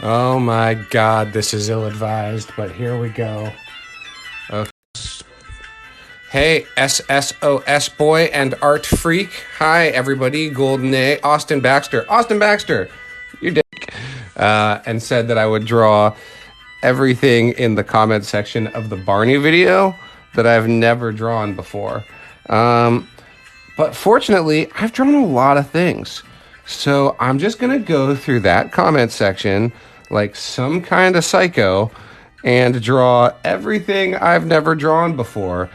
Oh my god, this is ill-advised, but here we go. Okay. Hey, SSOS boy and art freak. Hi, everybody. Golden A. Austin Baxter. Austin Baxter, you dick. And said that I would draw everything in the comment section of the Barney video that I've never drawn before. But fortunately, I've drawn a lot of things. So I'm just going to go through that comment section like some kind of psycho and draw everything I've never drawn before.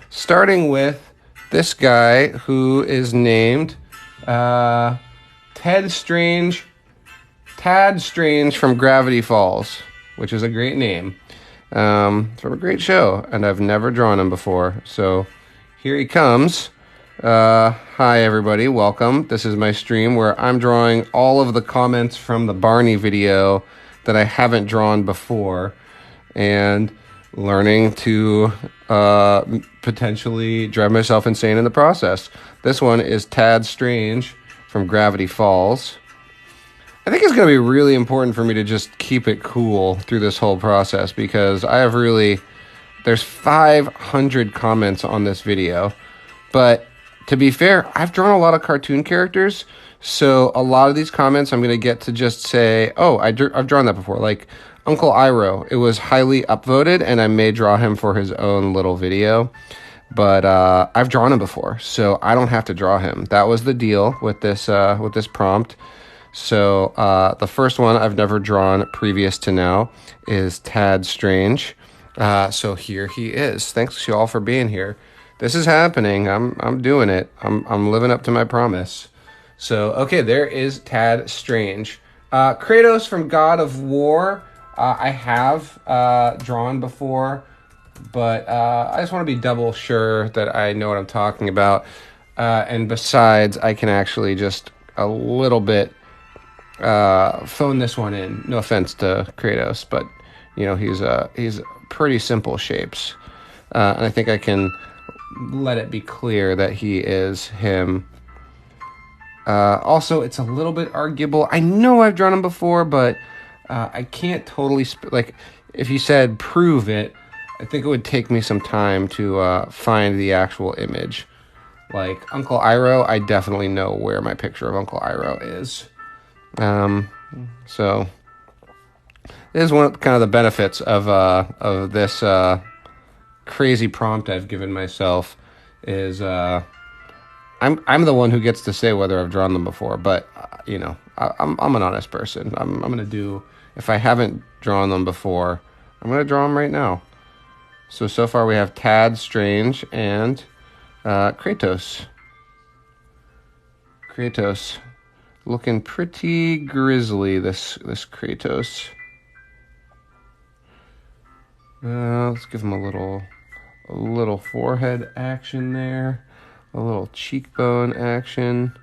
Starting with this guy who is named Tad Strange from Gravity Falls, which is a great name. From a great show, and I've never drawn him before. So here he comes. Hi everybody, welcome. This is my stream where I'm drawing all of the comments from the Barney video that I haven't drawn before and learning to potentially drive myself insane in the process. This one is Tad Strange from Gravity Falls. I think it's going to be really important for me to just keep it cool through this whole process because there's 500 comments on this video, but to be fair, I've drawn a lot of cartoon characters, so a lot of these comments I'm going to get to just say, oh, I've drawn that before. Like Uncle Iroh, it was highly upvoted, and I may draw him for his own little video, but I've drawn him before, so I don't have to draw him. That was the deal with this prompt. So the first one I've never drawn previous to now is Tad Strange. So here he is. Thanks you all for being here. This is happening. I'm doing it. I'm living up to my promise. So, okay, there is Tad Strange. Kratos from God of War, I have drawn before, but I just want to be double sure that I know what I'm talking about. And besides, I can actually just a little bit phone this one in. No offense to Kratos, but you know, he's pretty simple shapes. And I think I can let it be clear that he is him. Also, it's a little bit arguable. I know I've drawn him before, but I can't totally... like, if you said prove it, I think it would take me some time to find the actual image. Like, Uncle Iroh, I definitely know where my picture of Uncle Iroh is. So, this is one of kind of the benefits of this crazy prompt I've given myself is I'm the one who gets to say whether I've drawn them before, but you know, I'm an honest person. I'm gonna do, if I haven't drawn them before, I'm gonna draw them right now. So far we have Tad Strange and Kratos. Looking pretty grisly, this Kratos. Let's give him a little forehead action there, a little cheekbone action.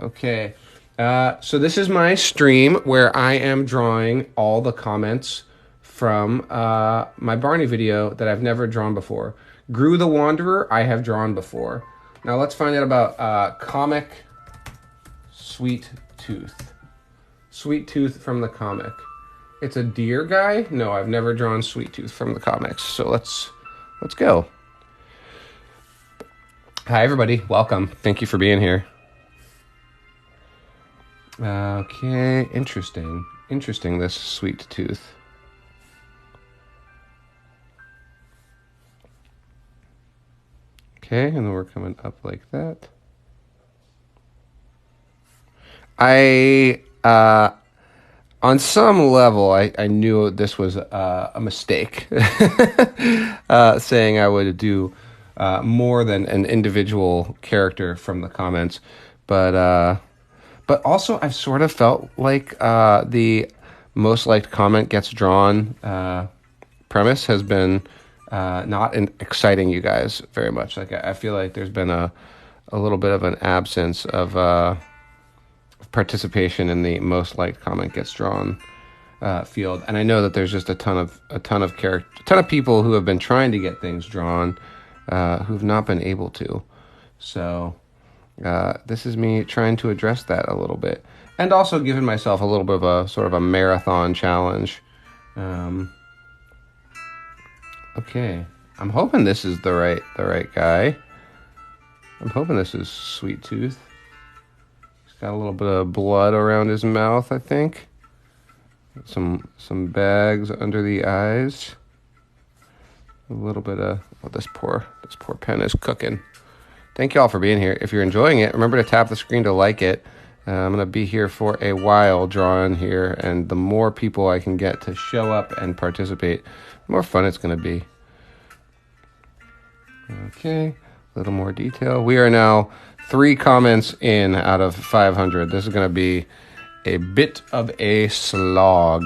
Okay, so this is my stream where I am drawing all the comments from my Barney video that I've never drawn before. Gru the Wanderer, I have drawn before. Now let's find out about comic Sweet Tooth. Sweet Tooth from the comic. It's a deer guy? No, I've never drawn Sweet Tooth from the comics. So let's go. Hi everybody, welcome. Thank you for being here. Okay, interesting, this Sweet Tooth. Okay, and then we're coming up like that. On some level, I knew this was a mistake, saying I would do more than an individual character from the comments, but also I've sort of felt like the most liked comment gets drawn premise has been not exciting you guys very much. Like I feel like there's been a little bit of an absence of participation in the most liked comment gets drawn field, and I know that there's just a ton of people who have been trying to get things drawn who've not been able to. So This is me trying to address that a little bit. And also giving myself a little bit of a sort of a marathon challenge. Okay. I'm hoping this is the right guy. I'm hoping this is Sweet Tooth. He's got a little bit of blood around his mouth, I think. Some bags under the eyes. A little bit of this poor pen is cooking. Thank you all for being here. If you're enjoying it, remember to tap the screen to like it. I'm going to be here for a while drawing here, and the more people I can get to show up and participate, the more fun it's going to be. Okay, a little more detail. We are now 3 comments in out of 500. This is going to be a bit of a slog,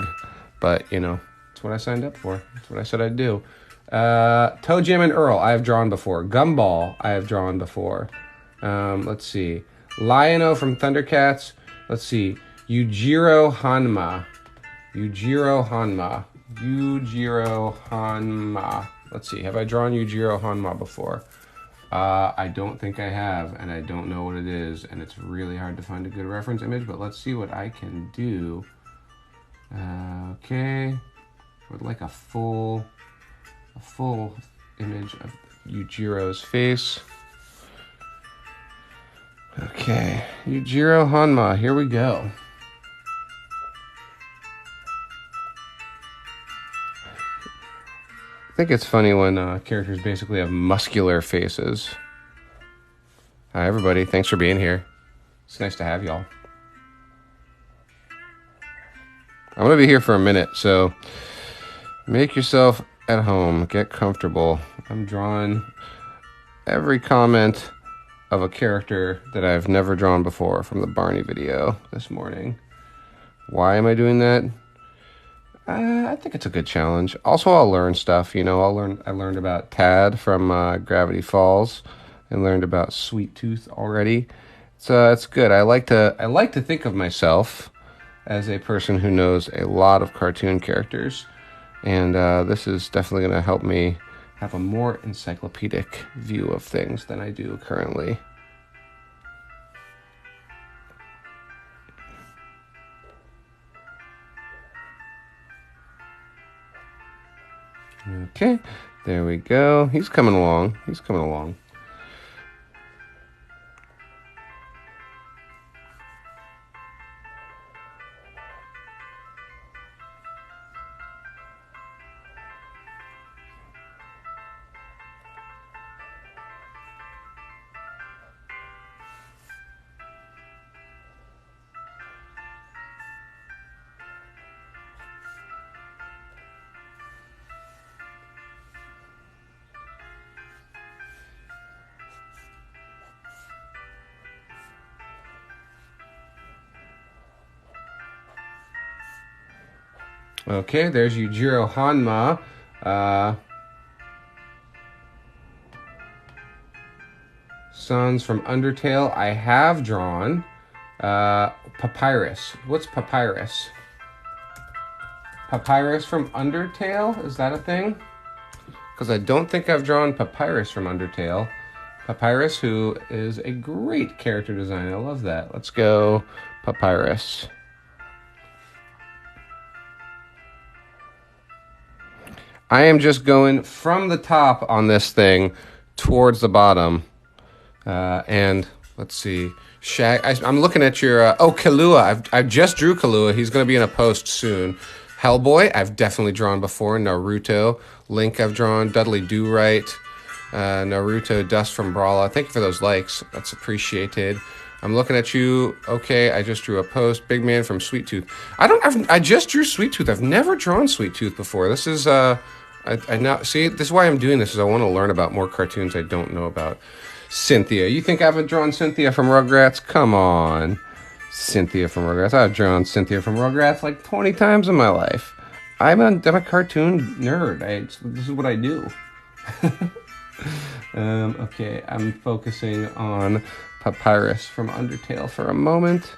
but, you know, it's what I signed up for. It's what I said I'd do. Toe Jam and Earl, I have drawn before. Gumball, I have drawn before. Let's see. Lion-O from Thundercats. Let's see. Yujiro Hanma. Let's see. Have I drawn Yujiro Hanma before? I don't think I have, and I don't know what it is, and it's really hard to find a good reference image, but let's see what I can do. Okay. Would like a full image of Yujiro's face. Okay, Yujiro Hanma, here we go. I think it's funny when characters basically have muscular faces. Hi everybody, thanks for being here. It's nice to have y'all. I'm gonna be here for a minute, so make yourself at home, get comfortable. I'm drawing every comment of a character that I've never drawn before from the Barney video this morning. Why am I doing that? I think it's a good challenge. Also, I'll learn stuff. You know, I learned about Tad from Gravity Falls, and learned about Sweet Tooth already. So it's good. I like to think of myself as a person who knows a lot of cartoon characters, and this is definitely going to help me have a more encyclopedic view of things than I do currently. Okay, there we go. He's coming along. Okay, there's Yujiro Hanma. Sons from Undertale. I have drawn Papyrus. What's Papyrus? Papyrus from Undertale? Is that a thing? Because I don't think I've drawn Papyrus from Undertale. Papyrus, who is a great character design. I love that. Let's go Papyrus. I am just going from the top on this thing towards the bottom. And let's see. I'm looking at your... Kahlua. I just drew Kahlua. He's going to be in a post soon. Hellboy, I've definitely drawn before. Naruto. Link, I've drawn. Dudley Do-Right. Naruto, Dust from Brawler. Thank you for those likes. That's appreciated. I'm looking at you. Okay, I just drew a post. Big Man from Sweet Tooth. I just drew Sweet Tooth. I've never drawn Sweet Tooth before. This is... I now see. This is why I'm doing this. Is I want to learn about more cartoons I don't know about. Cynthia, you think I haven't drawn Cynthia from Rugrats? Come on, Cynthia from Rugrats. I've drawn Cynthia from Rugrats like 20 times in my life. I'm a cartoon nerd. This is what I do. Okay, I'm focusing on Papyrus from Undertale for a moment.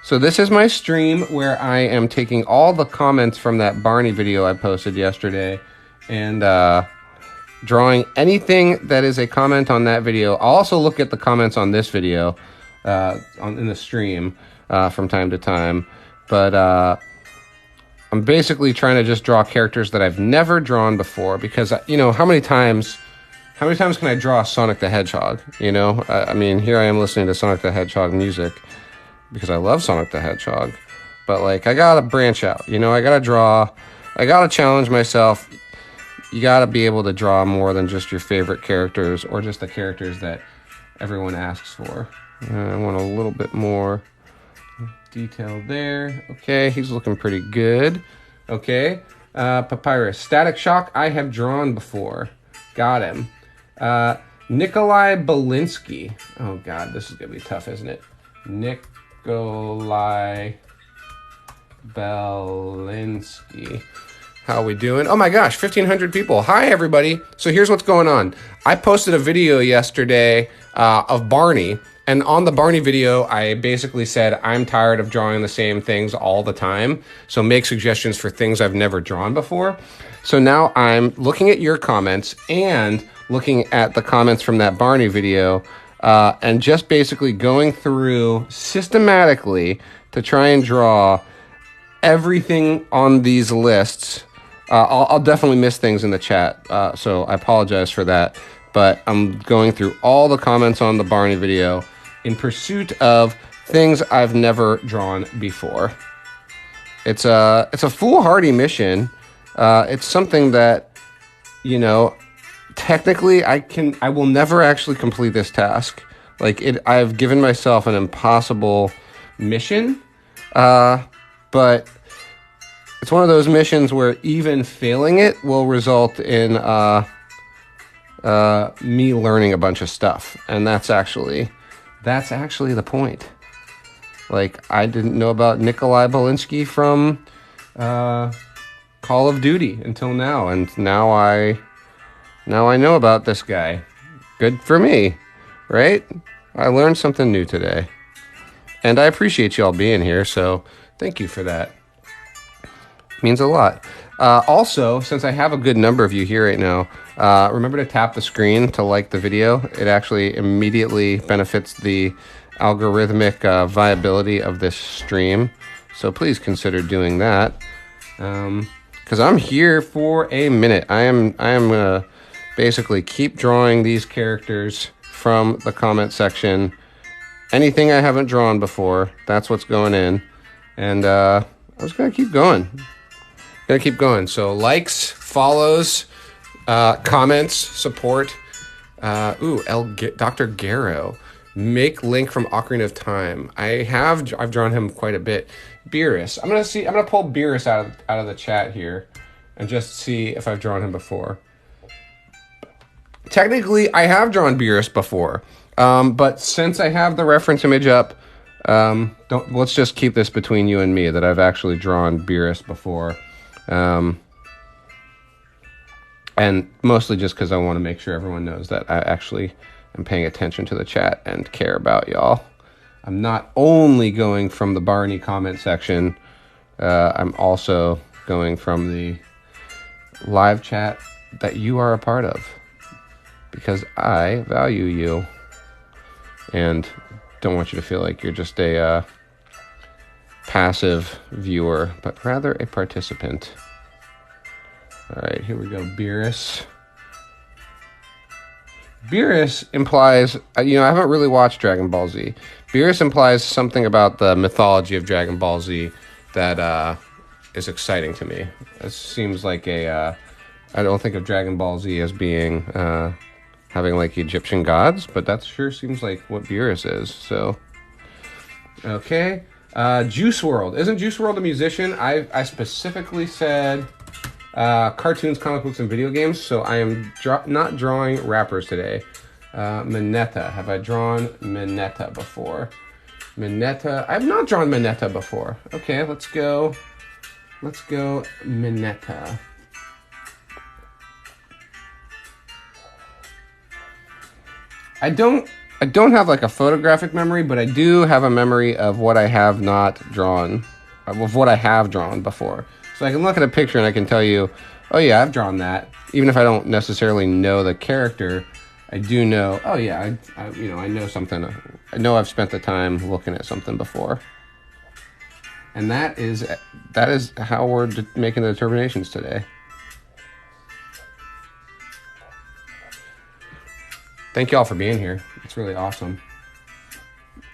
So this is my stream where I am taking all the comments from that Barney video I posted yesterday and drawing anything that is a comment on that video. I'll also look at the comments on this video in the stream from time to time. But I'm basically trying to just draw characters that I've never drawn before because, you know, how many times can I draw Sonic the Hedgehog? You know, I mean, here I am listening to Sonic the Hedgehog music because I love Sonic the Hedgehog. But, like, I gotta branch out. You know, I gotta challenge myself. You gotta be able to draw more than just your favorite characters or just the characters that everyone asks for. I want a little bit more detail there. Okay, he's looking pretty good. Okay, Papyrus. Static Shock, I have drawn before. Got him. Nikolai Belinsky. Oh, God, this is going to be tough, isn't it? Nikolai Belinsky. How we doing? Oh, my gosh, 1,500 people. Hi, everybody. So here's what's going on. I posted a video yesterday of Barney. And on the Barney video, I basically said, I'm tired of drawing the same things all the time. So make suggestions for things I've never drawn before. So now I'm looking at your comments and looking at the comments from that Barney video and just basically going through systematically to try and draw everything on these lists. I'll definitely miss things in the chat, so I apologize for that. But I'm going through all the comments on the Barney video in pursuit of things I've never drawn before. It's a foolhardy mission. It's something that, you know, technically I will never actually complete this task. Like I've given myself an impossible mission, but it's one of those missions where even failing it will result in me learning a bunch of stuff, and that's actually the point. Like, I didn't know about Nikolai Belinsky from Call of Duty until now, and now I know about this guy. Good for me, right? I learned something new today, and I appreciate you all being here, so thank you for that. It means a lot. Also, since I have a good number of you here right now, remember to tap the screen to like the video. It actually immediately benefits the algorithmic viability of this stream. So please consider doing that. Because I'm here for a minute. I am gonna basically keep drawing these characters from the comment section. Anything I haven't drawn before, that's what's going in. And I was gonna keep going. So likes, follows, comments, support. Dr. Garrow. Make link from Ocarina of Time. I've drawn him quite a bit. Beerus. I'm gonna pull Beerus out of the chat here and just see if I've drawn him before. Technically, I have drawn Beerus before. But since I have the reference image up, let's just keep this between you and me that I've actually drawn Beerus before. And mostly just because I want to make sure everyone knows that I actually am paying attention to the chat and care about y'all. I'm not only going from the Barney comment section, I'm also going from the live chat that you are a part of, because I value you and don't want you to feel like you're just a passive viewer, but rather a participant. All right, here we go. Beerus. Beerus implies, I haven't really watched Dragon Ball Z. Beerus implies something about the mythology of Dragon Ball Z that is exciting to me. It seems like I don't think of Dragon Ball Z as being, having like Egyptian gods, but that sure seems like what Beerus is, so. Okay. Juice WRLD. Isn't Juice WRLD a musician? I specifically said cartoons, comic books, and video games, so I am not drawing rappers today. Mineta. Have I drawn Mineta before? Mineta. I've not drawn Mineta before. Okay, let's go Mineta. I don't have like a photographic memory, but I do have a memory of what I have not drawn, of what I have drawn before. So I can look at a picture and I can tell you, oh yeah, I've drawn that. even if I don't necessarily know the character, I do know, oh yeah, I know something. I know I've spent the time looking at something before. And that is how we're making the determinations today. Thank you all for being here. It's really awesome.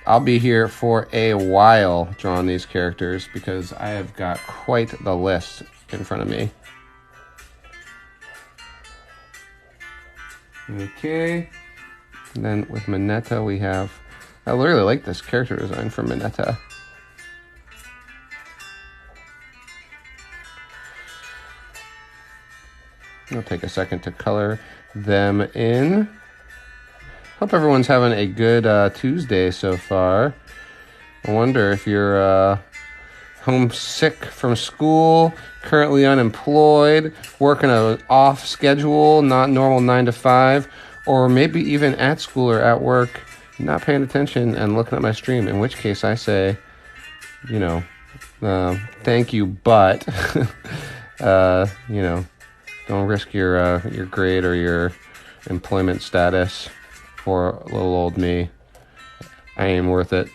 I'll be here for a while drawing these characters because I have got quite the list in front of me. Okay. And then with Mineta we have... I really like this character design for Mineta. I'll take a second to color them in. Hope everyone's having a good Tuesday so far. I wonder if you're homesick from school, currently unemployed, working an off schedule, not normal 9 to 5, or maybe even at school or at work, not paying attention and looking at my stream, in which case I say, thank you, but, don't risk your grade or your employment status for little old me. I ain't worth it.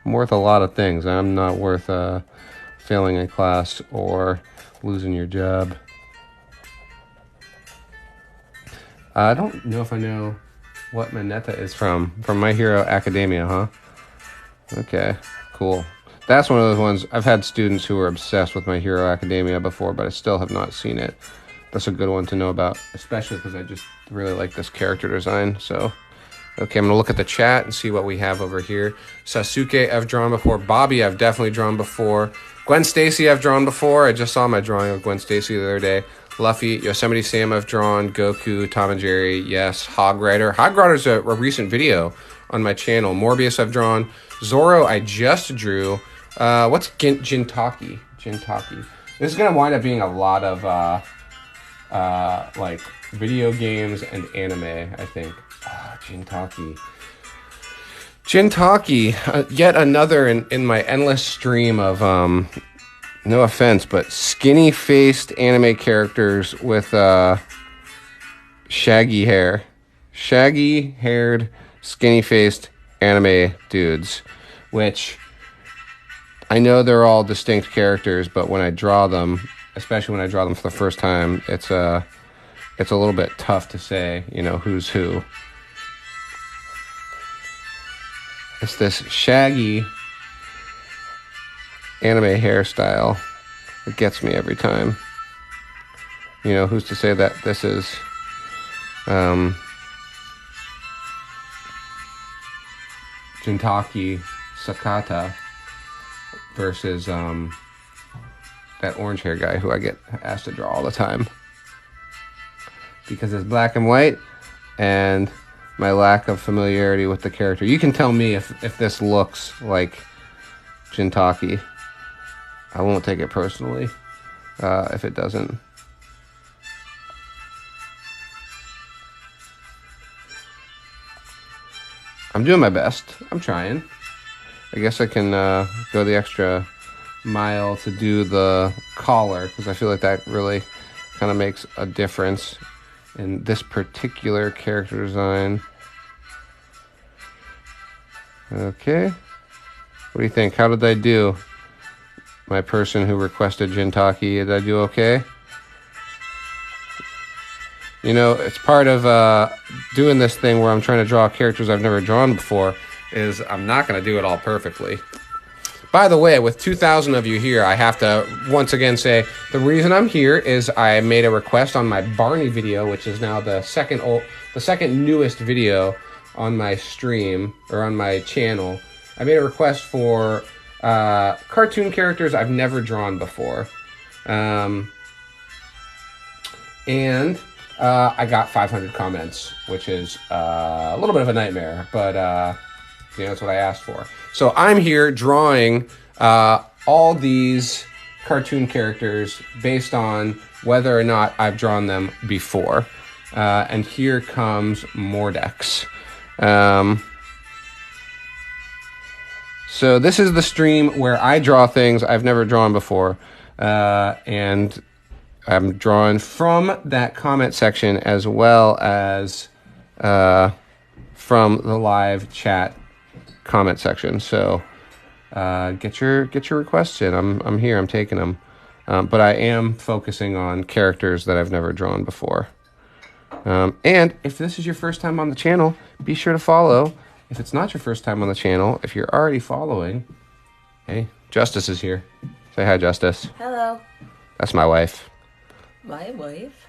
I'm worth a lot of things. I'm not worth failing a class or losing your job. I don't know if I know what Mineta is from. From My Hero Academia, huh? Okay, cool. That's one of those ones. I've had students who are obsessed with My Hero Academia before, but I still have not seen it. That's a good one to know about, especially because I just really like this character design. So, okay, I'm going to look at the chat and see what we have over here. Sasuke, I've drawn before. Bobby, I've definitely drawn before. Gwen Stacy, I've drawn before. I just saw my drawing of Gwen Stacy the other day. Luffy, Yosemite Sam, I've drawn. Goku, Tom and Jerry, yes. Hog Rider. Hog Rider's a recent video on my channel. Morbius, I've drawn. Zoro, I just drew. What's Jintaki? Jintaki. This is going to wind up being a lot of, like, video games and anime, I think. Jintaki. Jintaki, yet another in my endless stream of, no offense, but skinny-faced anime characters with shaggy hair. Shaggy-haired, skinny-faced anime dudes, which I know they're all distinct characters, but when I draw them, especially when I draw them for the first time, it's a little bit tough to say, who's who. It's this shaggy anime hairstyle that gets me every time. Who's to say that this is Jintaki Sakata versus that orange hair guy who I get asked to draw all the time because it's black and white and my lack of familiarity with the character. You can tell me if this looks like Jintaki. I won't take it personally if it doesn't. I'm doing my best. I'm trying. I guess I can go the extra mile to do the collar because I feel like that really kind of makes a difference in this particular character design. Okay. What do you think? How did I do? My person who requested Jintaki, did I do okay? It's part of doing this thing where I'm trying to draw characters I've never drawn before is I'm not going to do it all perfectly. By the way, with 2,000 of you here, I have to once again say the reason I'm here is I made a request on my Barney video, which is now the second newest video on my stream or on my channel. I made a request for cartoon characters I've never drawn before. And I got 500 comments, which is a little bit of a nightmare, but that's what I asked for. So I'm here drawing all these cartoon characters based on whether or not I've drawn them before. And here comes Mordex. So this is the stream where I draw things I've never drawn before. And I'm drawing from that comment section as well as from the live chat comment section. So get your requests in. I'm here. I'm taking them. But I am focusing on characters that I've never drawn before. And if this is your first time on the channel, be sure to follow. If it's not your first time on the channel, if you're already following, hey, Justice is here. Say hi, Justice. Hello. That's my wife. My wife?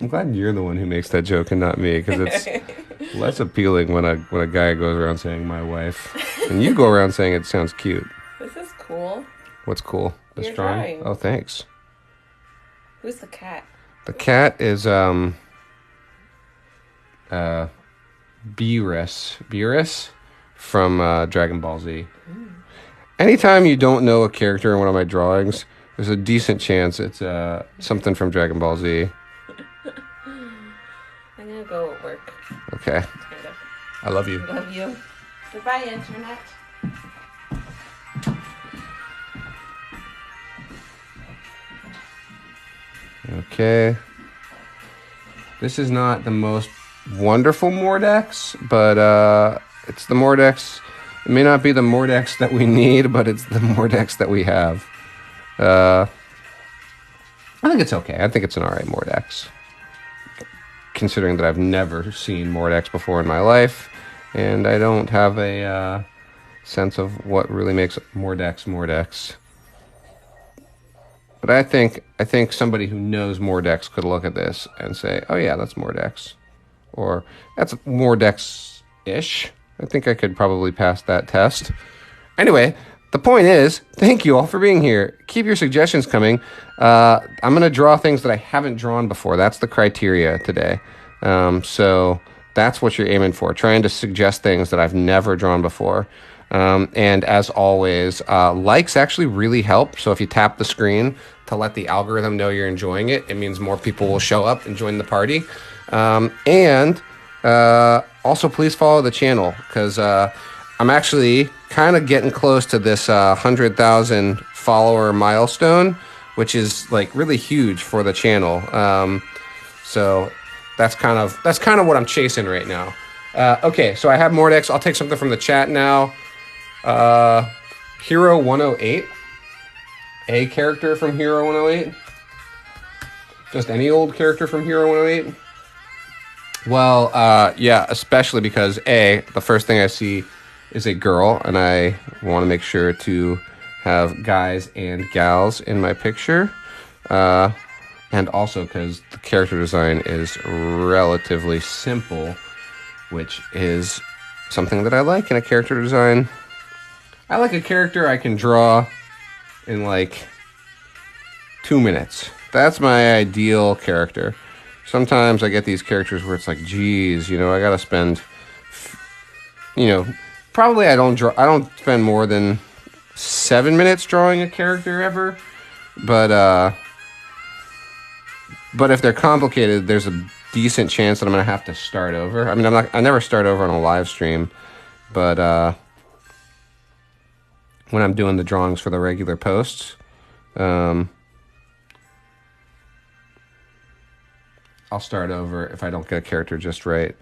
I'm glad you're the one who makes that joke and not me, because it's less appealing when a guy goes around saying my wife, and you go around saying it sounds cute. This is cool. What's cool? This Your drawing? drawing. Oh, thanks. Who's the cat? The cat is Beerus from Dragon Ball Z. Anytime you don't know a character in one of my drawings, there's a decent chance it's something from Dragon Ball Z. I'm gonna go at work. Okay. Kind of. I love you. Love you. Goodbye, internet. Okay. This is not the most wonderful Mordex, but it's the Mordex. It may not be the Mordex that we need, but it's the Mordex that we have. I think it's okay. I think it's an alright Mordex. Considering that I've never seen Mordex before in my life, and I don't have a sense of what really makes Mordex. But I think somebody who knows Mordex could look at this and say, oh yeah, that's Mordex. Or that's Mordex-ish. I think I could probably pass that test. Anyway, the point is, thank you all for being here. Keep your suggestions coming. I'm going to draw things that I haven't drawn before. That's the criteria today. So that's what you're aiming for, trying to suggest things that I've never drawn before. And as always, likes actually really help. So if you tap the screen to let the algorithm know you're enjoying it, it means more people will show up and join the party. And also please follow the channel, because I'm actually kind of getting close to this 100,000 follower milestone, which is like really huge for the channel. So that's kind of what I'm chasing right now. Okay, so I have Mordex. I'll take something from the chat now. Hero 108. A character from Hero 108. Just any old character from Hero 108. Well, yeah, especially because the first thing I see is a girl, and I want to make sure to have guys and gals in my picture. And also because the character design is relatively simple, which is something that I like in a character design. I like a character I can draw in like 2 minutes. That's my ideal character. Sometimes I get these characters where it's like, geez, I gotta spend, probably I don't spend more than 7 minutes drawing a character ever, but if they're complicated, there's a decent chance that I'm gonna have to start over. I mean, I never start over on a live stream, but when I'm doing the drawings for the regular posts, I'll start over if I don't get a character just right.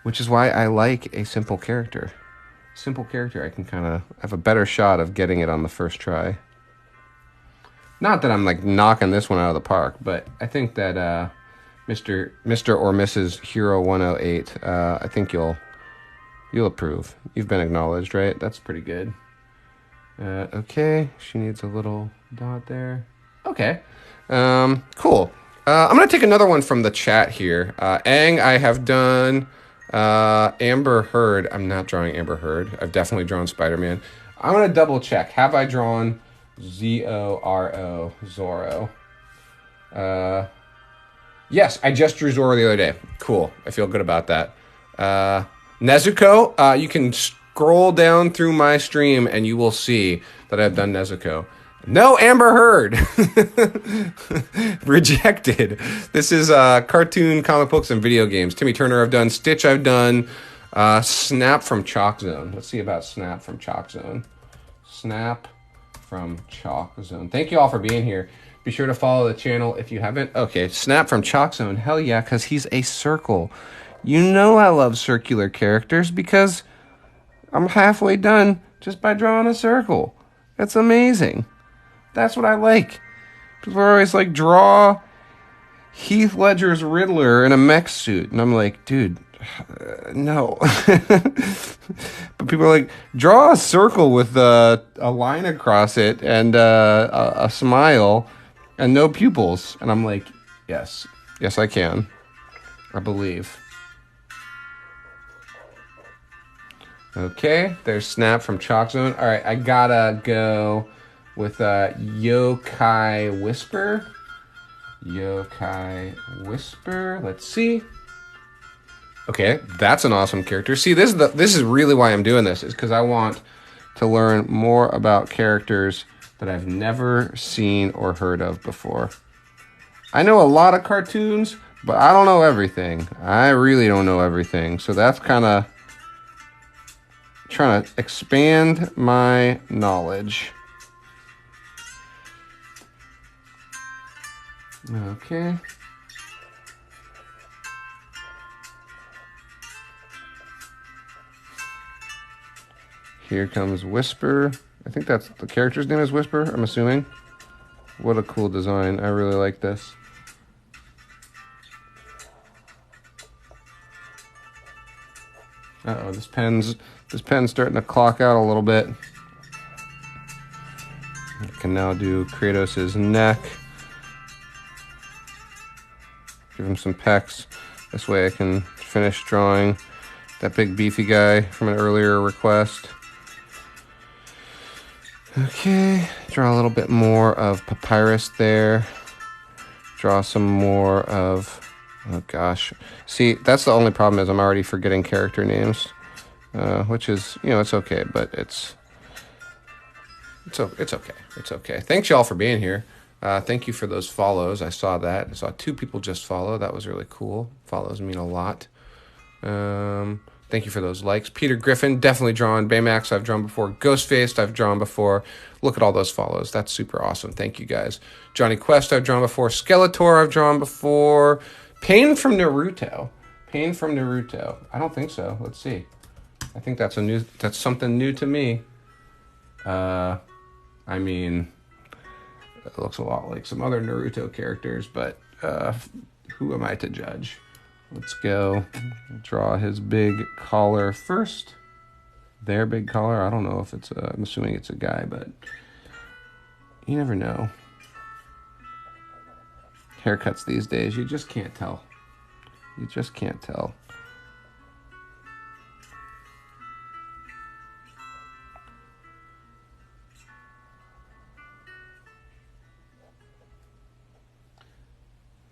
Which is why I like a simple character. Simple character, I can kind of have a better shot of getting it on the first try. Not that I'm like knocking this one out of the park, but I think that Mr. or Mrs. Hero 108, I think you'll approve. You've been acknowledged, right? That's pretty good. Okay, she needs a little dot there. Okay, cool. I'm going to take another one from the chat here. Aang, I have done Amber Heard. I'm not drawing Amber Heard. I've definitely drawn Spider-Man. I'm going to double check. Have I drawn Zoro? Yes, I just drew Zoro the other day. Cool. I feel good about that. Nezuko, you can scroll down through my stream and you will see that I've done Nezuko. No Amber Heard. Rejected. This is cartoon, comic books, and video games. Timmy Turner I've done. Stitch I've done. Snap from Chalk Zone. Let's see about Snap from Chalk Zone. Snap from Chalk Zone. Thank you all for being here. Be sure to follow the channel if you haven't. Okay, Snap from Chalk Zone. Hell yeah, because he's a circle. You know I love circular characters because I'm halfway done just by drawing a circle. That's amazing. That's what I like. People are always like, draw Heath Ledger's Riddler in a mech suit. And I'm like, dude, no. But people are like, draw a circle with a line across it and a smile and no pupils. And I'm like, yes. Yes, I can. I believe. Okay, there's Snap from Chalk Zone. All right, I gotta go with Yokai Whisper. Yokai Whisper. Let's see. Okay, that's an awesome character. See, this is really why I'm doing this, is because I want to learn more about characters that I've never seen or heard of before. I know a lot of cartoons, but I don't know everything. I really don't know everything. So that's kind of trying to expand my knowledge. Okay. Here comes Whisper. I think that's the character's name is Whisper, I'm assuming. What a cool design. I really like this. Uh-oh, this pen's starting to clock out a little bit. I can now do Kratos' neck. Give him some pecs. This way I can finish drawing that big beefy guy from an earlier request. Okay, draw a little bit more of Papyrus there. Draw some more of, oh gosh. See, that's the only problem, is I'm already forgetting character names. Which is, you know, it's okay, but it's okay. It's okay. Thanks y'all for being here. Thank you for those follows. I saw that. I saw 2 people just follow. That was really cool. Follows mean a lot. Thank you for those likes. Peter Griffin, definitely drawn. Baymax, I've drawn before. Ghostfaced, I've drawn before. Look at all those follows. That's super awesome. Thank you, guys. Johnny Quest, I've drawn before. Skeletor, I've drawn before. Pain from Naruto. Pain from Naruto. I don't think so. Let's see. I think that's something new to me. I mean, it looks a lot like some other Naruto characters, but who am I to judge? Let's go draw his big collar first. Their big collar. I don't know if it's I'm assuming it's a guy, but you never know. Haircuts these days, you just can't tell. You just can't tell.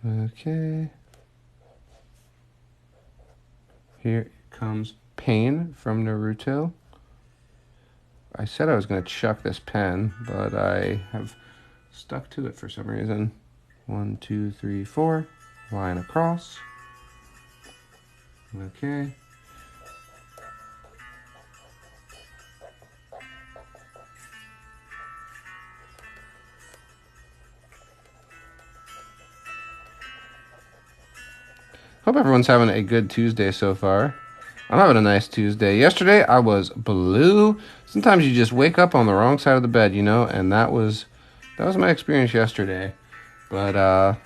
Okay. Here comes Pain from Naruto. I said I was going to chuck this pen, but I have stuck to it for some reason. 1, 2, 3, 4. Line across. Okay. Hope everyone's having a good Tuesday so far. I'm having a nice Tuesday. Yesterday, I was blue. Sometimes you just wake up on the wrong side of the bed, you know, and that was my experience yesterday. But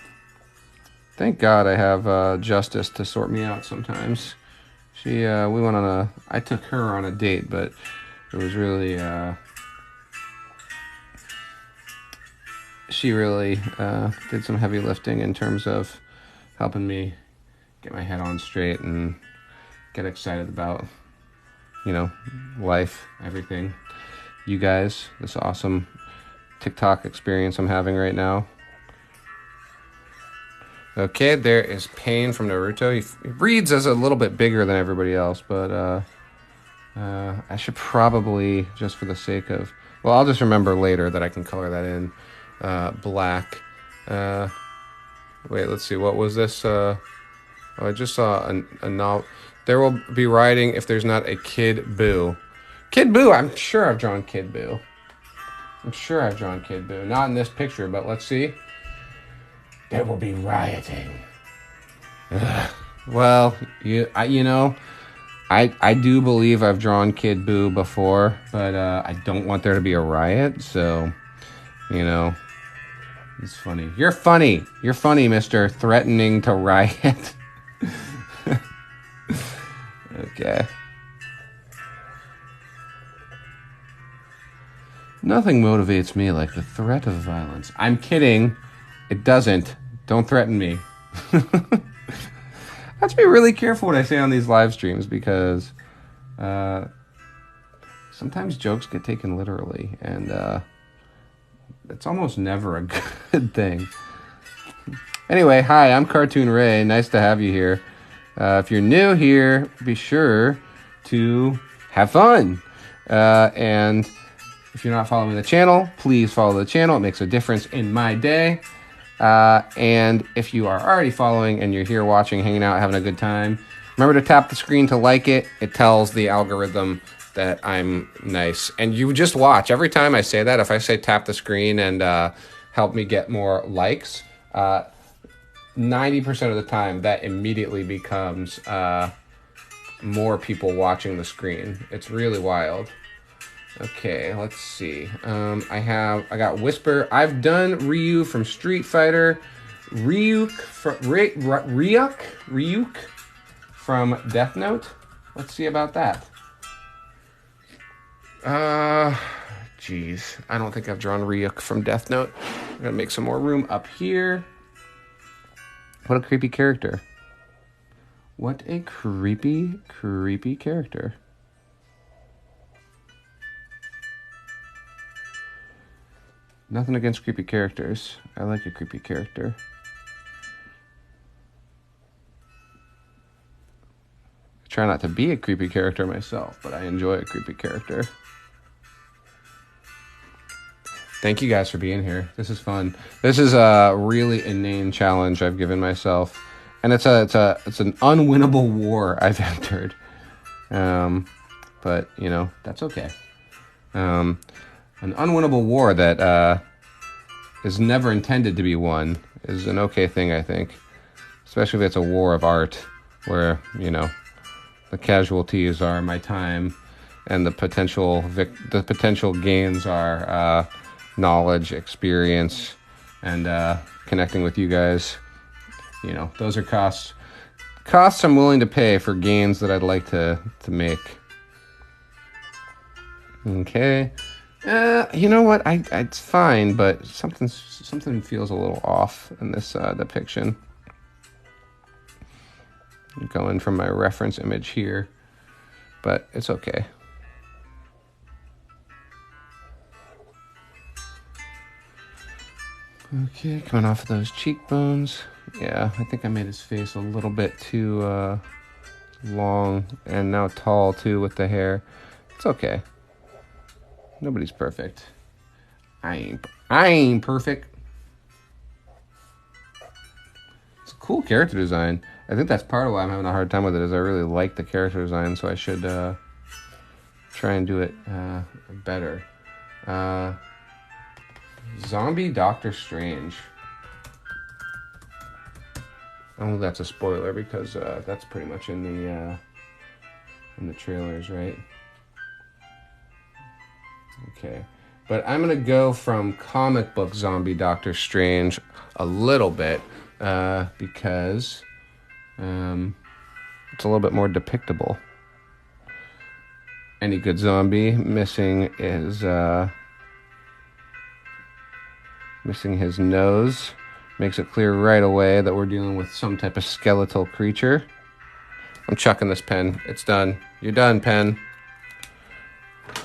thank God I have Justice to sort me out sometimes. We went on I took her on a date, but it was really, she really did some heavy lifting in terms of helping me get my head on straight and get excited about, you know, life, everything. You guys, this awesome TikTok experience I'm having right now. Okay, there is Pain from Naruto. He reads as a little bit bigger than everybody else, but I should probably, just for the sake of, well, I'll just remember later that I can color that in black. Wait, let's see, what was this? Oh, I just saw a novel. There will be writing if there's not a Kid Boo. Kid Boo, I'm sure I've drawn Kid Boo. I'm sure I've drawn Kid Buu. Not in this picture, but let's see. There will be rioting. Ugh. Well, I do believe I've drawn Kid Buu before, but I don't want there to be a riot, so, it's funny. You're funny. You're funny, mister. Threatening to riot. Okay. Nothing motivates me like the threat of violence. I'm kidding. It doesn't. Don't threaten me. I have to be really careful what I say on these live streams because sometimes jokes get taken literally, and it's almost never a good thing. Anyway, hi, I'm Cartoon Ray. Nice to have you here. If you're new here, be sure to have fun. And if you're not following the channel, please follow the channel. It makes a difference in my day. And if you are already following and you're here watching, hanging out, having a good time, remember to tap the screen to like it. It tells the algorithm that I'm nice. And you just watch. Every time I say that, if I say tap the screen and help me get more likes, 90% of the time that immediately becomes more people watching the screen. It's really wild. Okay, let's see. I got Whisper. I've done Ryu from Street Fighter, Ryuk from Death Note. Let's see about that. Geez, I don't think I've drawn Ryuk from Death Note. I'm gonna make some more room up here. What a creepy character. What a creepy, creepy character. Nothing against creepy characters. I like a creepy character. I try not to be a creepy character myself, but I enjoy a creepy character. Thank you guys for being here. This is fun. This is a really inane challenge I've given myself, and it's an unwinnable war I've entered. But that's okay. An unwinnable war that is never intended to be won is an okay thing, I think. Especially if it's a war of art where, the casualties are my time and the potential gains are knowledge, experience, and connecting with you guys. Those are costs I'm willing to pay for gains that I'd like to make. Okay. You know what? It's fine, but something feels a little off in this depiction. I'm going from my reference image here, but it's okay. Okay, coming off of those cheekbones. Yeah, I think I made his face a little bit too long and now tall too with the hair. It's okay. Nobody's perfect. I ain't perfect. It's a cool character design. I think that's part of why I'm having a hard time with it, is I really like the character design, so I should try and do it better. Zombie Doctor Strange. I don't think that's a spoiler because that's pretty much in the trailers, right? Okay, but I'm gonna go from comic book Zombie Doctor Strange a little bit because it's a little bit more depictable. Any good zombie missing his nose makes it clear right away that we're dealing with some type of skeletal creature. I'm chucking this pen. It's done. You're done, pen.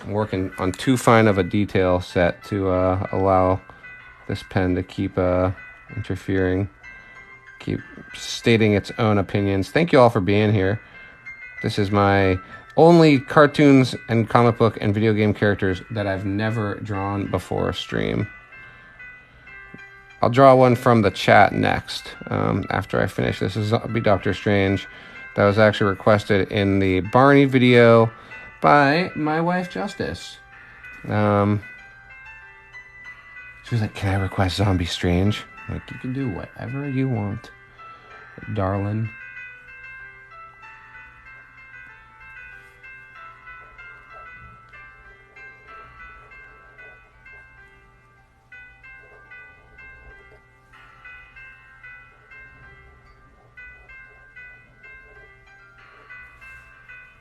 I'm working on too fine of a detail set to allow this pen to keep interfering, keep stating its own opinions. Thank you all for being here. This is my only cartoons and comic book and video game characters that I've never drawn before a stream. I'll draw one from the chat next after I finish. This is Zombie Doctor Strange. That was actually requested in the Barney video by my wife, Justice. She was like, can I request Zombie Strange? I'm like, you can do whatever you want, darling.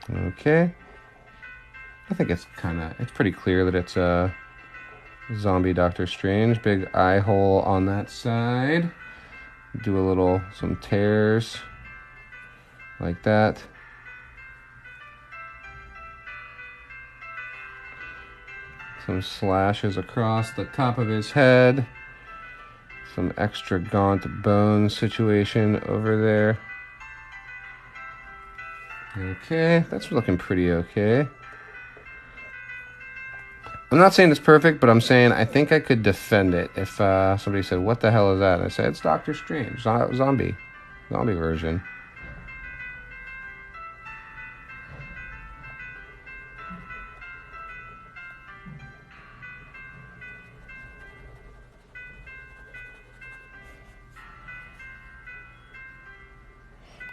Okay. I think it's pretty clear that it's a zombie Doctor Strange. Big eye hole on that side. Do some tears like that. Some slashes across the top of his head. Some extra gaunt bone situation over there. Okay, that's looking pretty okay. I'm not saying it's perfect, but I'm saying I think I could defend it if somebody said, what the hell is that? And I said, it's Doctor Strange, zombie version.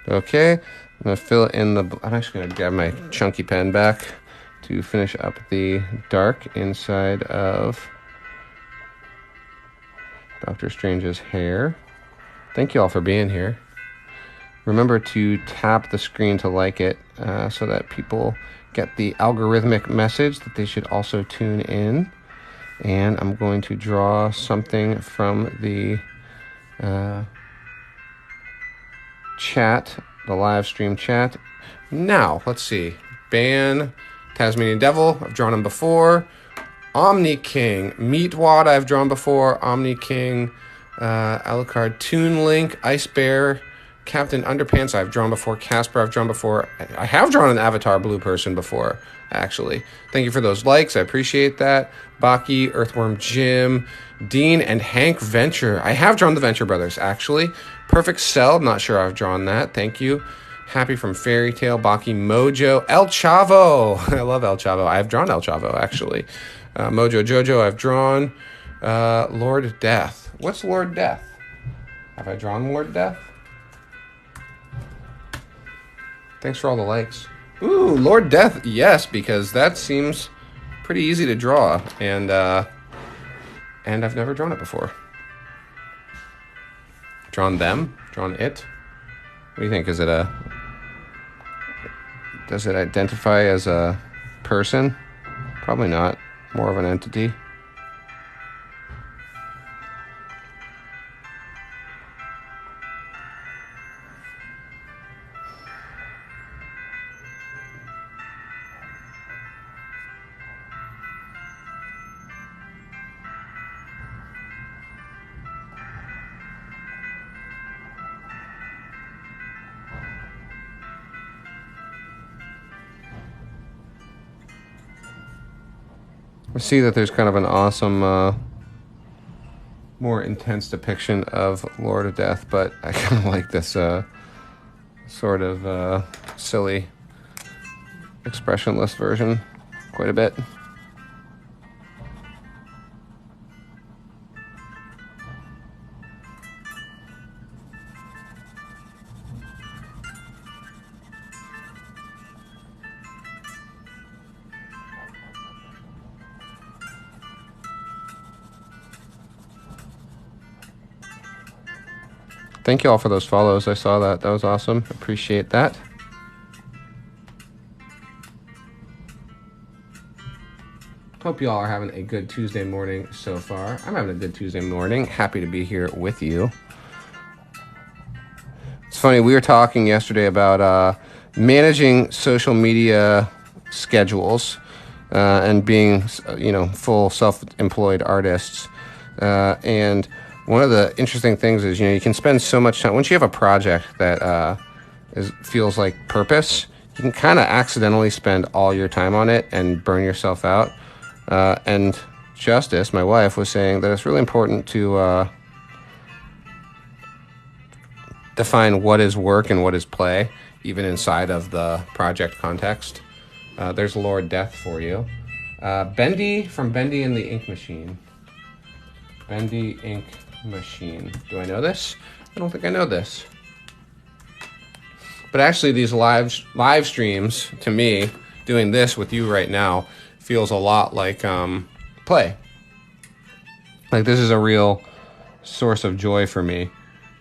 Okay, I'm going to fill in I'm actually going to grab my chunky pen back to finish up the dark inside of Doctor Strange's hair. Thank you all for being here. Remember to tap the screen to like it so that people get the algorithmic message that they should also tune in. And I'm going to draw something from the chat, the live stream chat. Now, let's see. Ban, Tasmanian Devil, I've drawn him before. Omni King, Meatwad, I've drawn before. Omni King, Alucard, Toon Link, Ice Bear, Captain Underpants, I've drawn before. Casper, I've drawn before. I have drawn an Avatar Blue person before, actually. Thank you for those likes. I appreciate that. Baki, Earthworm Jim, Dean, and Hank Venture. I have drawn the Venture Brothers, actually. Perfect Cell, not sure I've drawn that. Thank you. Happy from Fairy Tale, Baki, Mojo, El Chavo. I love El Chavo. I've drawn El Chavo, actually. Mojo Jojo, I've drawn. Lord Death. What's Lord Death? Have I drawn Lord Death? Thanks for all the likes. Ooh, Lord Death, yes, because that seems pretty easy to draw, and I've never drawn it before. Drawn them? Drawn it? What do you think? Does it identify as a person? Probably not. More of an entity. I see that there's kind of an awesome, more intense depiction of Lord of Death, but I kind of like this sort of silly, expressionless version quite a bit. Thank you all for those follows. I saw that. That was awesome. Appreciate that. Hope you all are having a good Tuesday morning so far. I'm having a good Tuesday morning. Happy to be here with you. It's funny, we were talking yesterday about managing social media schedules and being, full self-employed artists. And one of the interesting things is, you can spend so much time, once you have a project that feels like purpose, you can kind of accidentally spend all your time on it and burn yourself out. And Justice, my wife, was saying that it's really important to define what is work and what is play, even inside of the project context. There's Lord Death for you. Bendy from Bendy and the Ink Machine. Bendy ink machine. Do I know this? I don't think I know this. But actually, these live streams, to me, doing this with you right now, feels a lot like play. Like this is a real source of joy for me.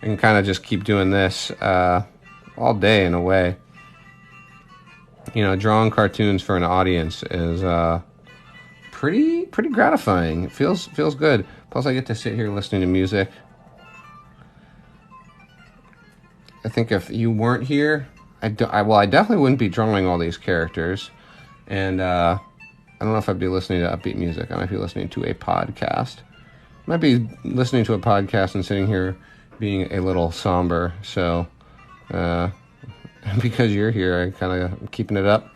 I can kind of just keep doing this all day in a way. You know, drawing cartoons for an audience is pretty gratifying. It feels good. Plus, I get to sit here listening to music. I think if you weren't here, I definitely wouldn't be drawing all these characters. And I don't know if I'd be listening to upbeat music. I might be listening to a podcast. I might be listening to a podcast and sitting here being a little somber. So because you're here, I kind of keeping it up.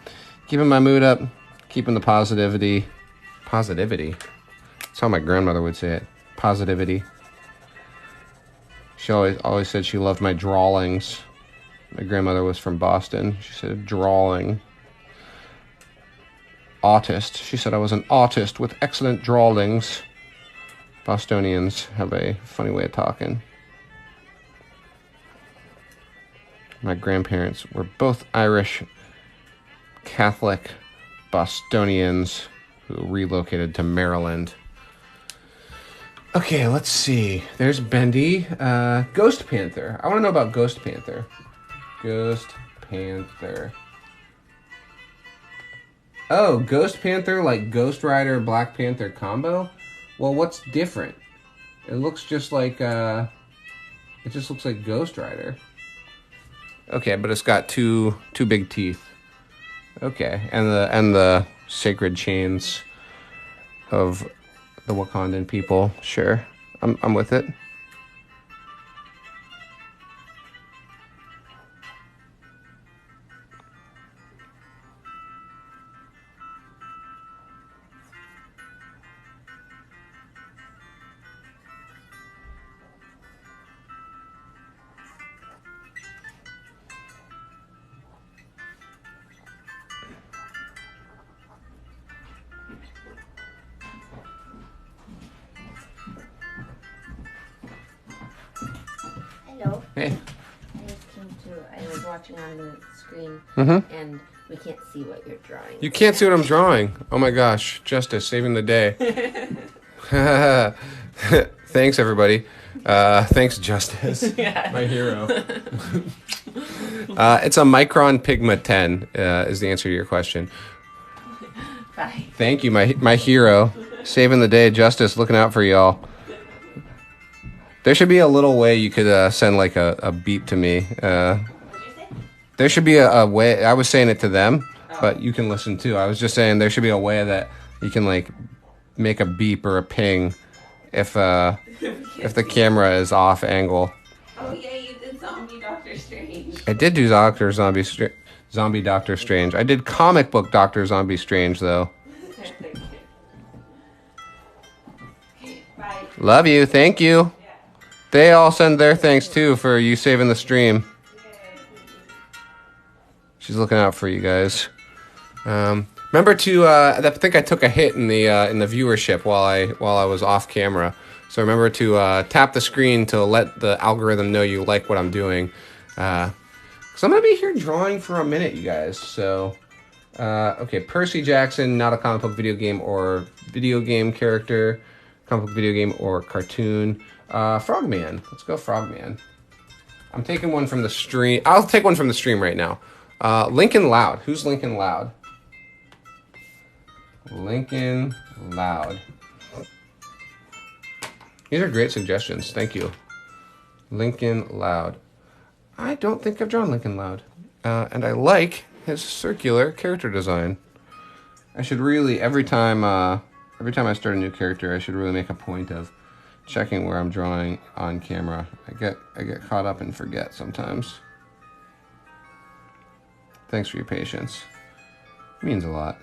Keeping my mood up. Keeping the positivity. Positivity. That's how my grandmother would say it. Positivity. She always said she loved my drawings. My grandmother was from Boston. She said drawing. Autist. She said I was an autist with excellent drawings. Bostonians have a funny way of talking. My grandparents were both Irish Catholic Bostonians who relocated to Maryland. Okay, let's see. There's Bendy. Ghost Panther. I want to know about Ghost Panther. Ghost Panther. Oh, Ghost Panther, like Ghost Rider, Black Panther combo? Well, what's different? It looks just like, it just looks like Ghost Rider. Okay, but it's got two big teeth. Okay, and the sacred chains of the Wakandan people. Sure, I'm with it. Hello. Hey. I was watching on the screen, and we can't see what you're drawing. You can't see what I'm drawing. Oh my gosh, Justice saving the day. Thanks everybody. Thanks Justice, my hero. It's a Micron Pigma 10 is the answer to your question. Bye. Thank you, my hero, saving the day. Justice looking out for y'all. There should be a little way you could send like a beep to me. What'd you say? There should be a way. I was saying it to them, but you can listen too. I was just saying there should be a way that you can like make a beep or a ping if the camera is off angle. Oh yeah, you did Zombie Doctor Strange. I did do Zombie Doctor Strange. I did comic book Doctor Zombie Strange though. Okay, bye. Love you. Thank you. They all send their thanks too for you saving the stream. She's looking out for you guys. Remember to I think I took a hit in the viewership while I was off camera. So remember to tap the screen to let the algorithm know you like what I'm doing. Because I'm gonna be here drawing for a minute, you guys. So okay, Percy Jackson, not a comic book, video game, or video game character, comic book, video game, or cartoon. Frogman. Let's go Frogman. I'm taking one from the stream. I'll take one from the stream right now. Lincoln Loud. Who's Lincoln Loud? Lincoln Loud. These are great suggestions. Thank you. Lincoln Loud. I don't think I've drawn Lincoln Loud. And I like his circular character design. I should really, every time I start a new character, I should really make a point of checking where I'm drawing on camera. I get caught up and forget sometimes. Thanks for your patience. It means a lot.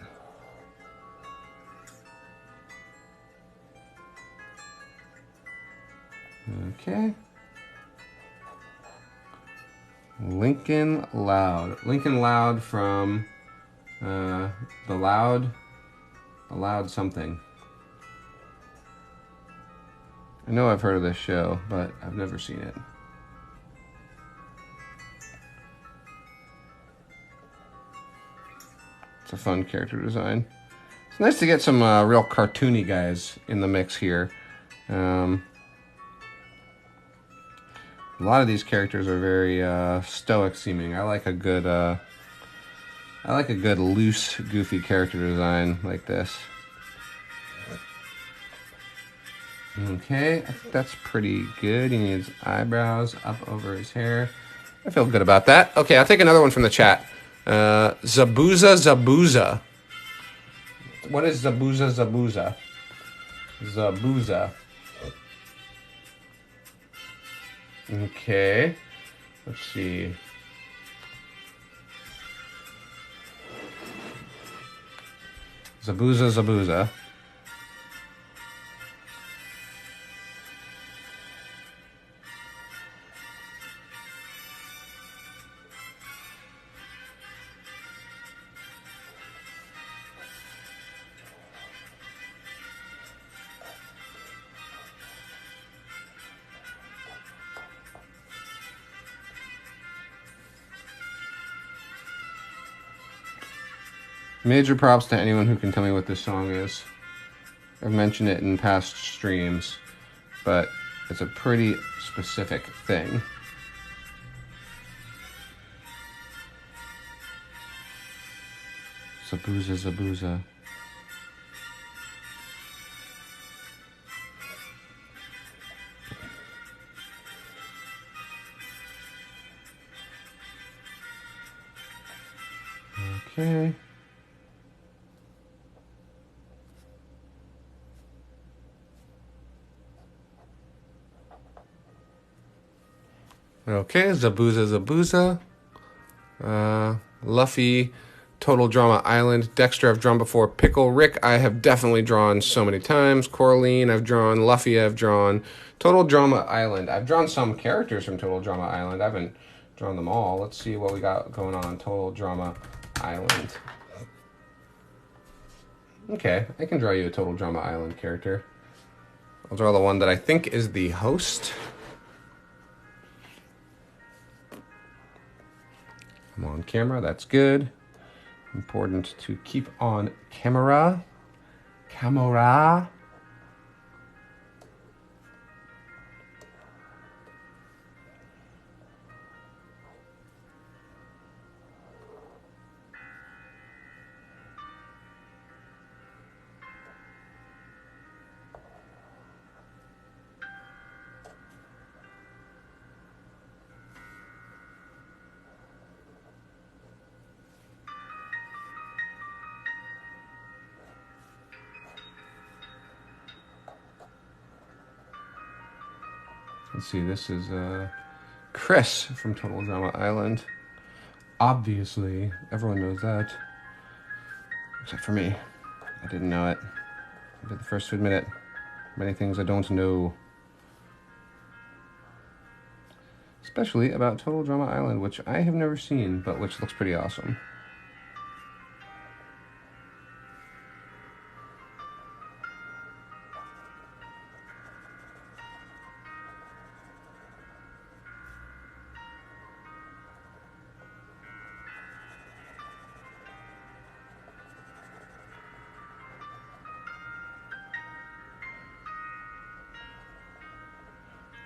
Okay. Lincoln Loud. Lincoln Loud from the Loud something. I know I've heard of this show, but I've never seen it. It's a fun character design. It's nice to get some real cartoony guys in the mix here. A lot of these characters are very stoic seeming. I like a good loose, goofy character design like this. Okay, I think that's pretty good. He needs eyebrows up over his hair. I feel good about that. Okay, I'll take another one from the chat. Zabuza Zabuza. What is Zabuza Zabuza? Zabuza. Okay. Let's see. Zabuza Zabuza. Major props to anyone who can tell me what this song is. I've mentioned it in past streams, but it's a pretty specific thing. Zabuza Zabuza. Okay. Okay, Zabuza Zabuza. Luffy, Total Drama Island. Dexter I've drawn before. Pickle Rick I have definitely drawn so many times. Coraline I've drawn. Luffy I've drawn. Total Drama Island. I've drawn some characters from Total Drama Island. I haven't drawn them all. Let's see what we got going on Total Drama Island. Okay, I can draw you a Total Drama Island character. I'll draw the one that I think is the host. I'm on camera, that's good. Important to keep on camera. Camera. Let's see, this is Chris from Total Drama Island. Obviously, everyone knows that. Except for me. I didn't know it. I'll be the first to admit it. Many things I don't know. Especially about Total Drama Island, which I have never seen, but which looks pretty awesome.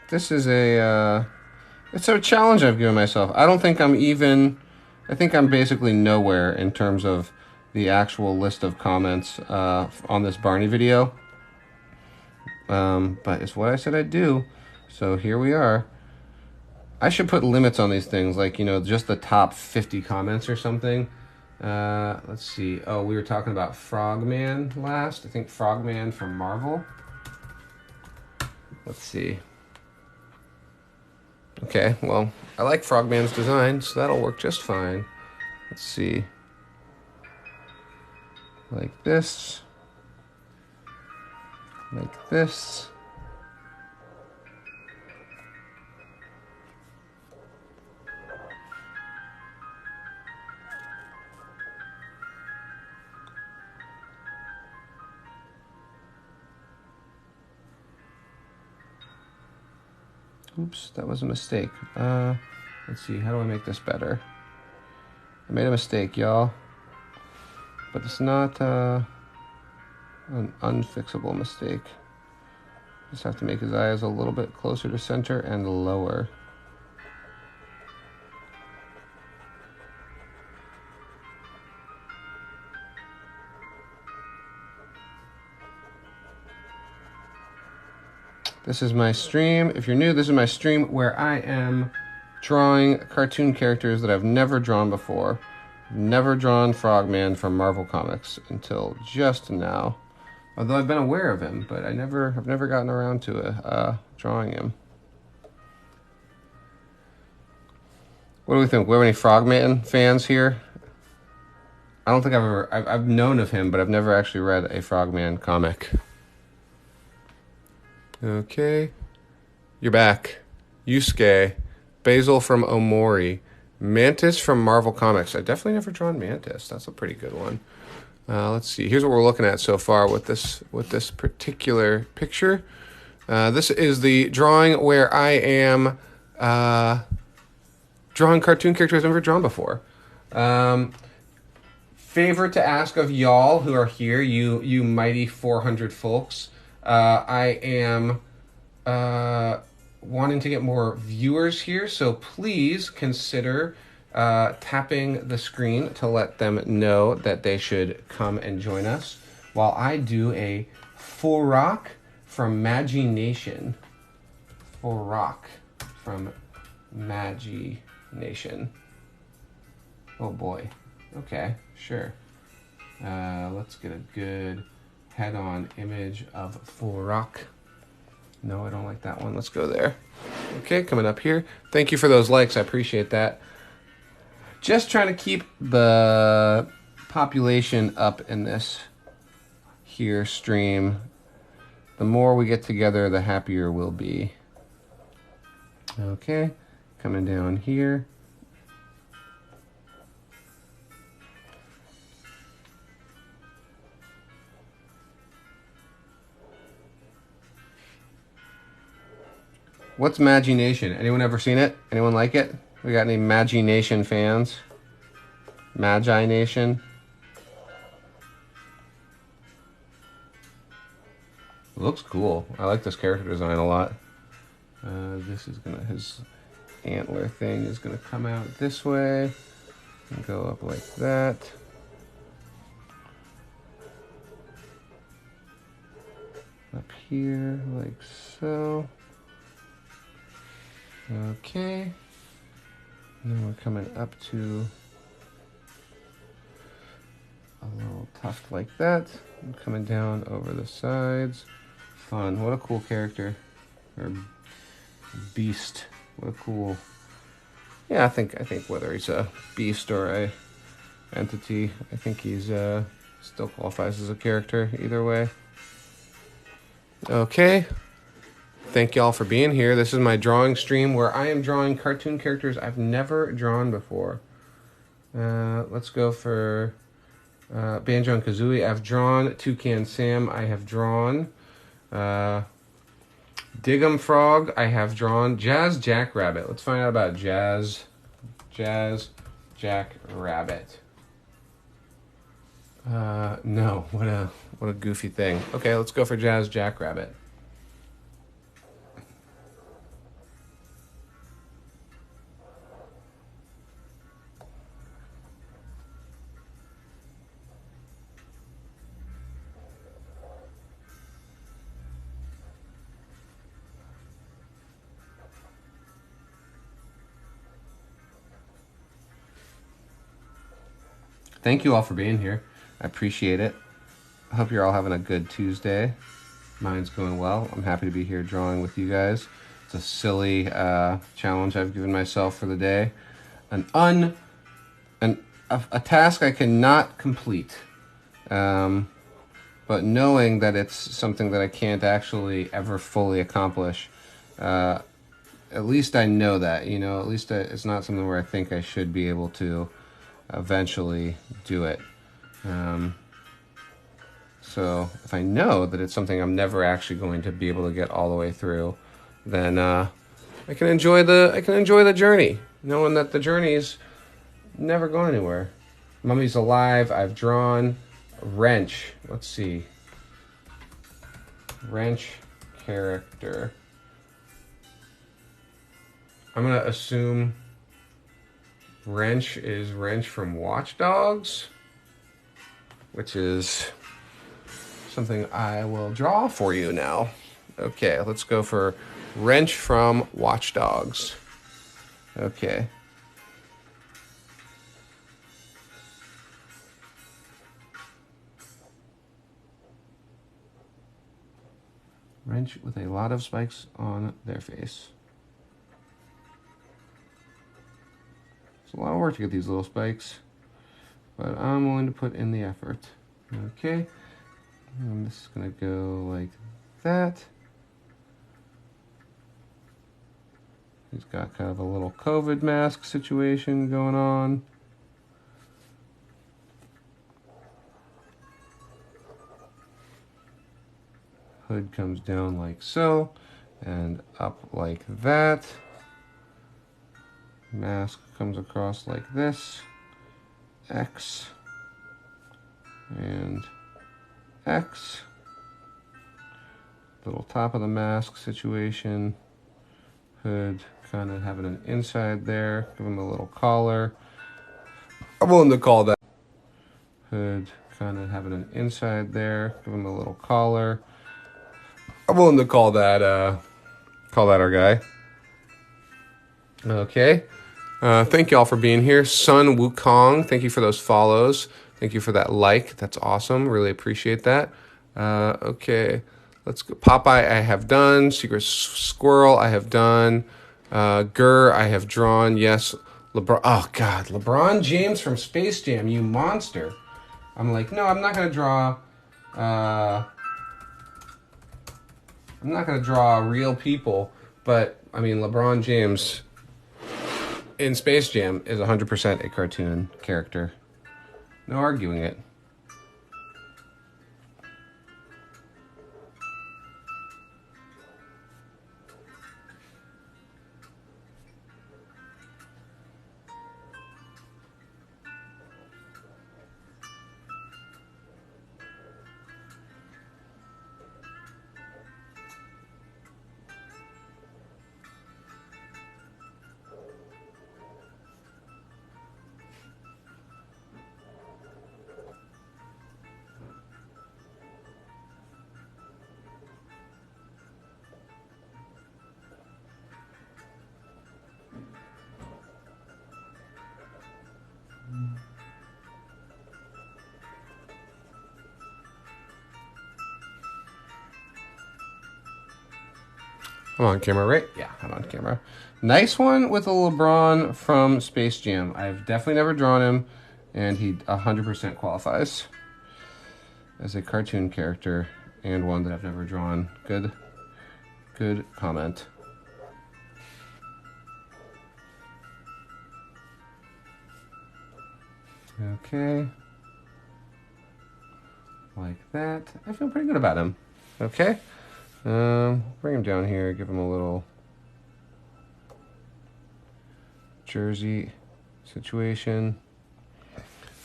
This is it's a challenge I've given myself. I don't think I'm even, I think I'm basically nowhere in terms of the actual list of comments on this Barney video. But it's what I said I'd do. So here we are. I should put limits on these things, like, you know, just the top 50 comments or something. Let's see. Oh, we were talking about Frogman last. I think Frogman from Marvel. Let's see. Okay, well, I like Frogman's design, so that'll work just fine. Let's see. Like this. Like this. Oops, that was a mistake. Let's see, how do I make this better? I made a mistake, y'all. But it's not an unfixable mistake. Just have to make his eyes a little bit closer to center and lower. This is my stream. If you're new, this is my stream where I am drawing cartoon characters that I've never drawn before. Never drawn Frogman from Marvel Comics until just now. Although I've been aware of him, but I've never gotten around to drawing him. What do we think? We have any Frogman fans here? I don't think I've known of him, but I've never actually read a Frogman comic. Okay. You're back. Yusuke. Basil from Omori. Mantis from Marvel Comics. I definitely never drawn Mantis. That's a pretty good one. Let's see. Here's what we're looking at so far with this particular picture. This is the drawing where I am drawing cartoon characters I've never drawn before. Favor to ask of y'all who are here, you mighty 400 folks. I am wanting to get more viewers here, so please consider tapping the screen to let them know that they should come and join us while I do a full rock from Magi Nation. Full rock from Magi Nation. Oh boy. Okay, sure. Let's get a good head-on image of full rock. No, I don't like that one. Let's go there. Okay, coming up here. Thank you for those likes. I appreciate that. Just trying to keep the population up in this here stream. The more we get together, the happier we'll be. Okay, coming down here. What's Magi Nation? Anyone ever seen it? Anyone like it? We got any Magi Nation fans? Magi Nation? It looks cool. I like this character design a lot. This is gonna, his antler thing is gonna come out this way and go up like that. Up here, like so. Okay, and then we're coming up to a little tuft like that, and coming down over the sides. Fun, what a cool character, or beast, what a cool, yeah, I think whether he's a beast or a entity, I think he's still qualifies as a character either way. Okay. Thank y'all for being here. This is my drawing stream where I am drawing cartoon characters I've never drawn before. Let's go for Banjo and Kazooie. I've drawn Toucan Sam. I have drawn Dig'em Frog. I have drawn Jazz Jackrabbit. Let's find out about Jazz Jackrabbit. No, what a goofy thing. Okay, let's go for Jazz Jackrabbit. Thank you all for being here. I appreciate it. I hope you're all having a good Tuesday. Mine's going well. I'm happy to be here drawing with you guys. It's a silly challenge I've given myself for the day. A task I cannot complete. But knowing that it's something that I can't actually ever fully accomplish, at least I know that, you know, at least it's not something where I think I should be able to eventually do it. So if I know that it's something I'm never actually going to be able to get all the way through, then I can enjoy the journey, knowing that the journey is never going anywhere. Mummy's alive. I've drawn Wrench. Let's see. Wrench character. I'm gonna assume Wrench is Wrench from Watchdogs, which is something I will draw for you now. Okay, let's go for Wrench from Watchdogs. Okay. Wrench with a lot of spikes on their face. It's a lot of work to get these little spikes, but I'm willing to put in the effort. Okay, and this is gonna go like that. He's got kind of a little COVID mask situation going on. Hood comes down like so, and up like that. Mask comes across like this. X. And X. Little top of the mask situation. Hood kind of having an inside there. Give him a little collar. I'm willing to call that. Hood kind of having an inside there. Give him a little collar. I'm willing to call that our guy. Okay. Thank y'all for being here. Sun Wukong, thank you for those follows. Thank you for that like. That's awesome. Really appreciate that. Okay. Let's go. Popeye, I have done. Secret Squirrel, I have done. Gurr, I have drawn. Yes. LeBron. Oh, God. LeBron James from Space Jam, you monster. I'm like, no, I'm not going to draw... I'm not going to draw real people, but, I mean, LeBron James in Space Jam is 100% a cartoon character. No arguing it. I'm on camera, right? Yeah, I'm on camera. Nice one with a LeBron from Space Jam. I've definitely never drawn him, and he 100% qualifies as a cartoon character and one that I've never drawn. Good comment. Okay. Like that. I feel pretty good about him. Okay. Bring him down here, give him a little jersey situation.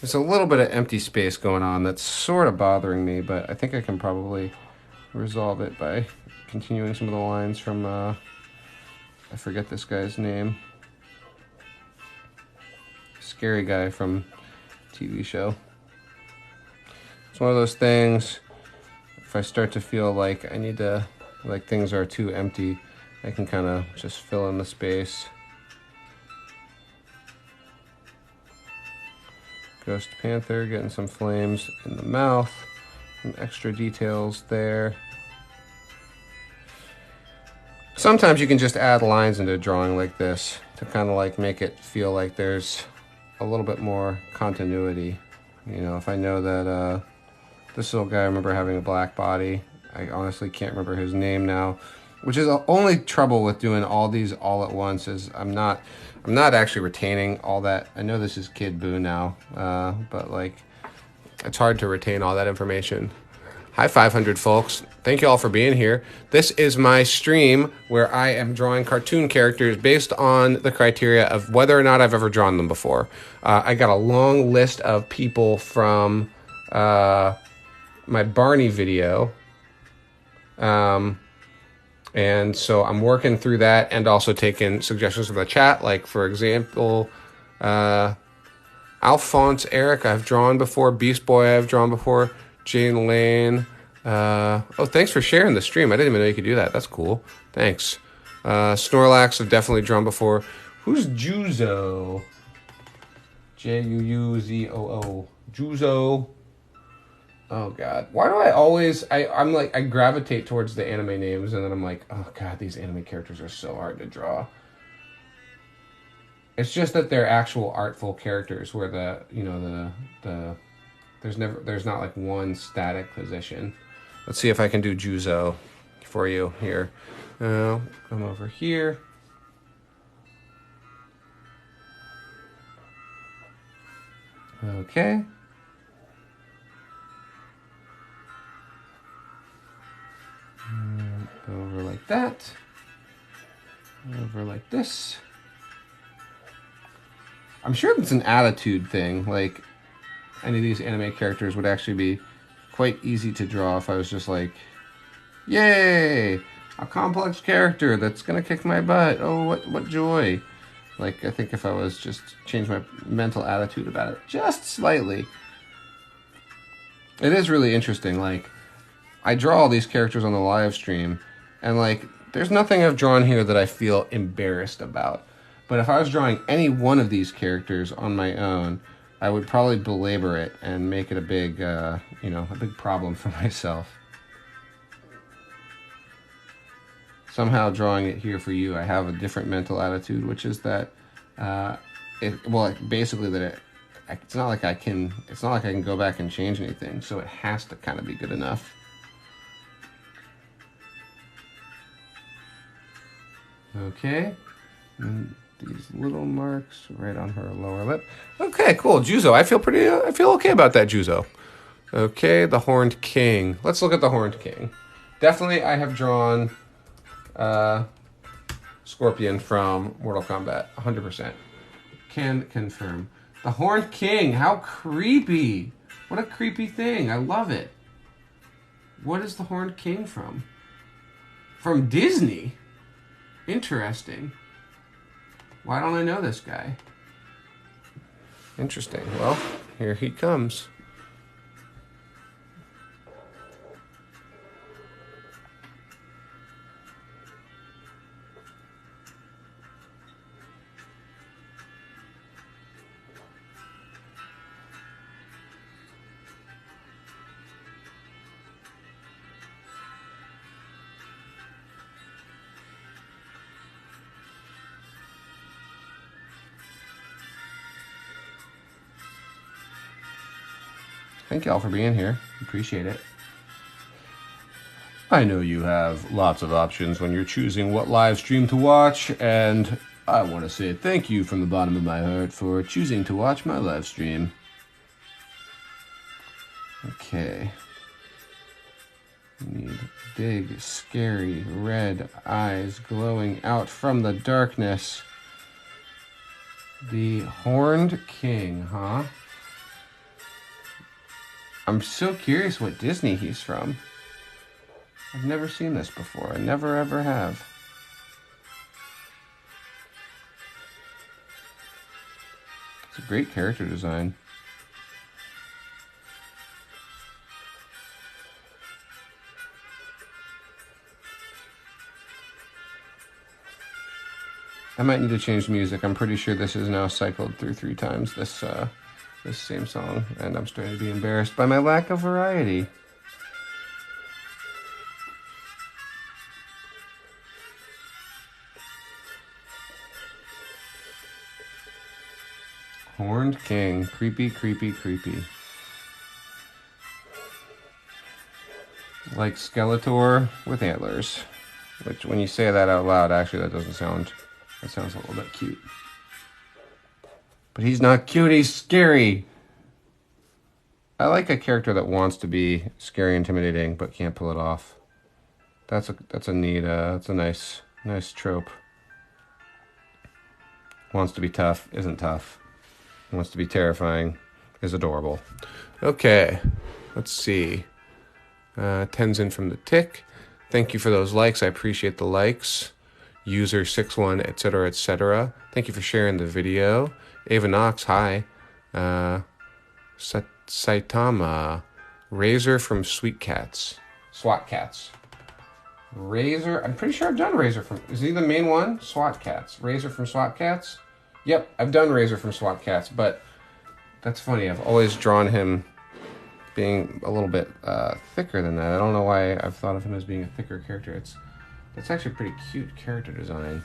There's a little bit of empty space going on that's sort of bothering me, but I think I can probably resolve it by continuing some of the lines from, I forget this guy's name. Scary guy from TV show. It's one of those things, if I start to feel like I need to, like things are too empty, I can kind of just fill in the space. Ghost Panther getting some flames in the mouth, some extra details there. Sometimes you can just add lines into a drawing like this to kind of like make it feel like there's a little bit more continuity. You know, if I know that this little guy, I remember having a black body. I honestly can't remember his name now, which is the only trouble with doing all these all at once is I'm not actually retaining all that. I know this is Kid Boo now, but like it's hard to retain all that information. Hi, 500 folks. Thank you all for being here. This is my stream where I am drawing cartoon characters based on the criteria of whether or not I've ever drawn them before. I got a long list of people from my Barney video. And so I'm working through that and also taking suggestions from the chat. Like, for example, Alphonse Eric, I've drawn before. Beast Boy, I've drawn before. Jane Lane. Oh, thanks for sharing the stream. I didn't even know you could do that. That's cool. Thanks. Snorlax, I've definitely drawn before. Who's Juzo? Juuzoo. Juzo. Oh, God. Why do I always... I'm like, I gravitate towards the anime names, and then I'm like, oh, God, these anime characters are so hard to draw. It's just that they're actual artful characters where there's not like one static position. Let's see if I can do Juzo for you here. Come over here. Okay. And over like that. Over like this. I'm sure it's an attitude thing. Like, any of these anime characters would actually be quite easy to draw if I was just like, yay, a complex character that's gonna kick my butt. Oh, what joy. Like, I think if I was just change my mental attitude about it just slightly. It is really interesting. Like, I draw all these characters on the live stream, and like, there's nothing I've drawn here that I feel embarrassed about. But if I was drawing any one of these characters on my own, I would probably belabor it and make it a big, a big problem for myself. Somehow drawing it here for you, I have a different mental attitude, which is that, basically that it's not like I can go back and change anything, so it has to kind of be good enough. Okay. And these little marks right on her lower lip. Okay, cool. Juzo. I feel okay about that, Juzo. Okay, the Horned King. Let's look at the Horned King. Definitely I have drawn Scorpion from Mortal Kombat. 100%. Can confirm. The Horned King. How creepy. What a creepy thing. I love it. What is the Horned King from? From Disney? Interesting. Why don't I know this guy? Interesting. Well, here he comes. Thank y'all for being here. Appreciate it. I know you have lots of options when you're choosing what live stream to watch, and I want to say thank you from the bottom of my heart for choosing to watch my live stream. Okay. We need big, scary, red eyes glowing out from the darkness. The Horned King, huh? I'm so curious what Disney he's from. I've never seen this before. I never ever have. It's a great character design. I might need to change the music. I'm pretty sure this is now cycled through 3 times, this same song, and I'm starting to be embarrassed by my lack of variety. Horned King. Creepy, creepy, creepy. Like Skeletor with antlers. Which, when you say that out loud, actually that doesn't sound... That sounds a little bit cute. But he's not cute, he's scary. I like a character that wants to be scary, intimidating, but can't pull it off. That's a neat. That's a nice trope. Wants to be tough, isn't tough. Wants to be terrifying, is adorable. Okay, let's see. Tenzin from the Tick. Thank you for those likes. I appreciate the likes. User 61, etc., etc. Thank you for sharing the video. Ava Knox, hi. Saitama. Razor from Sweet Cats. SWAT Cats. Razor, I'm pretty sure I've done Razor from, is he the main one? SWAT Cats. Razor from SWAT Cats? Yep, I've done Razor from SWAT Cats, but that's funny. I've always drawn him being a little bit thicker than that. I don't know why I've thought of him as being a thicker character. That's actually a pretty cute character design.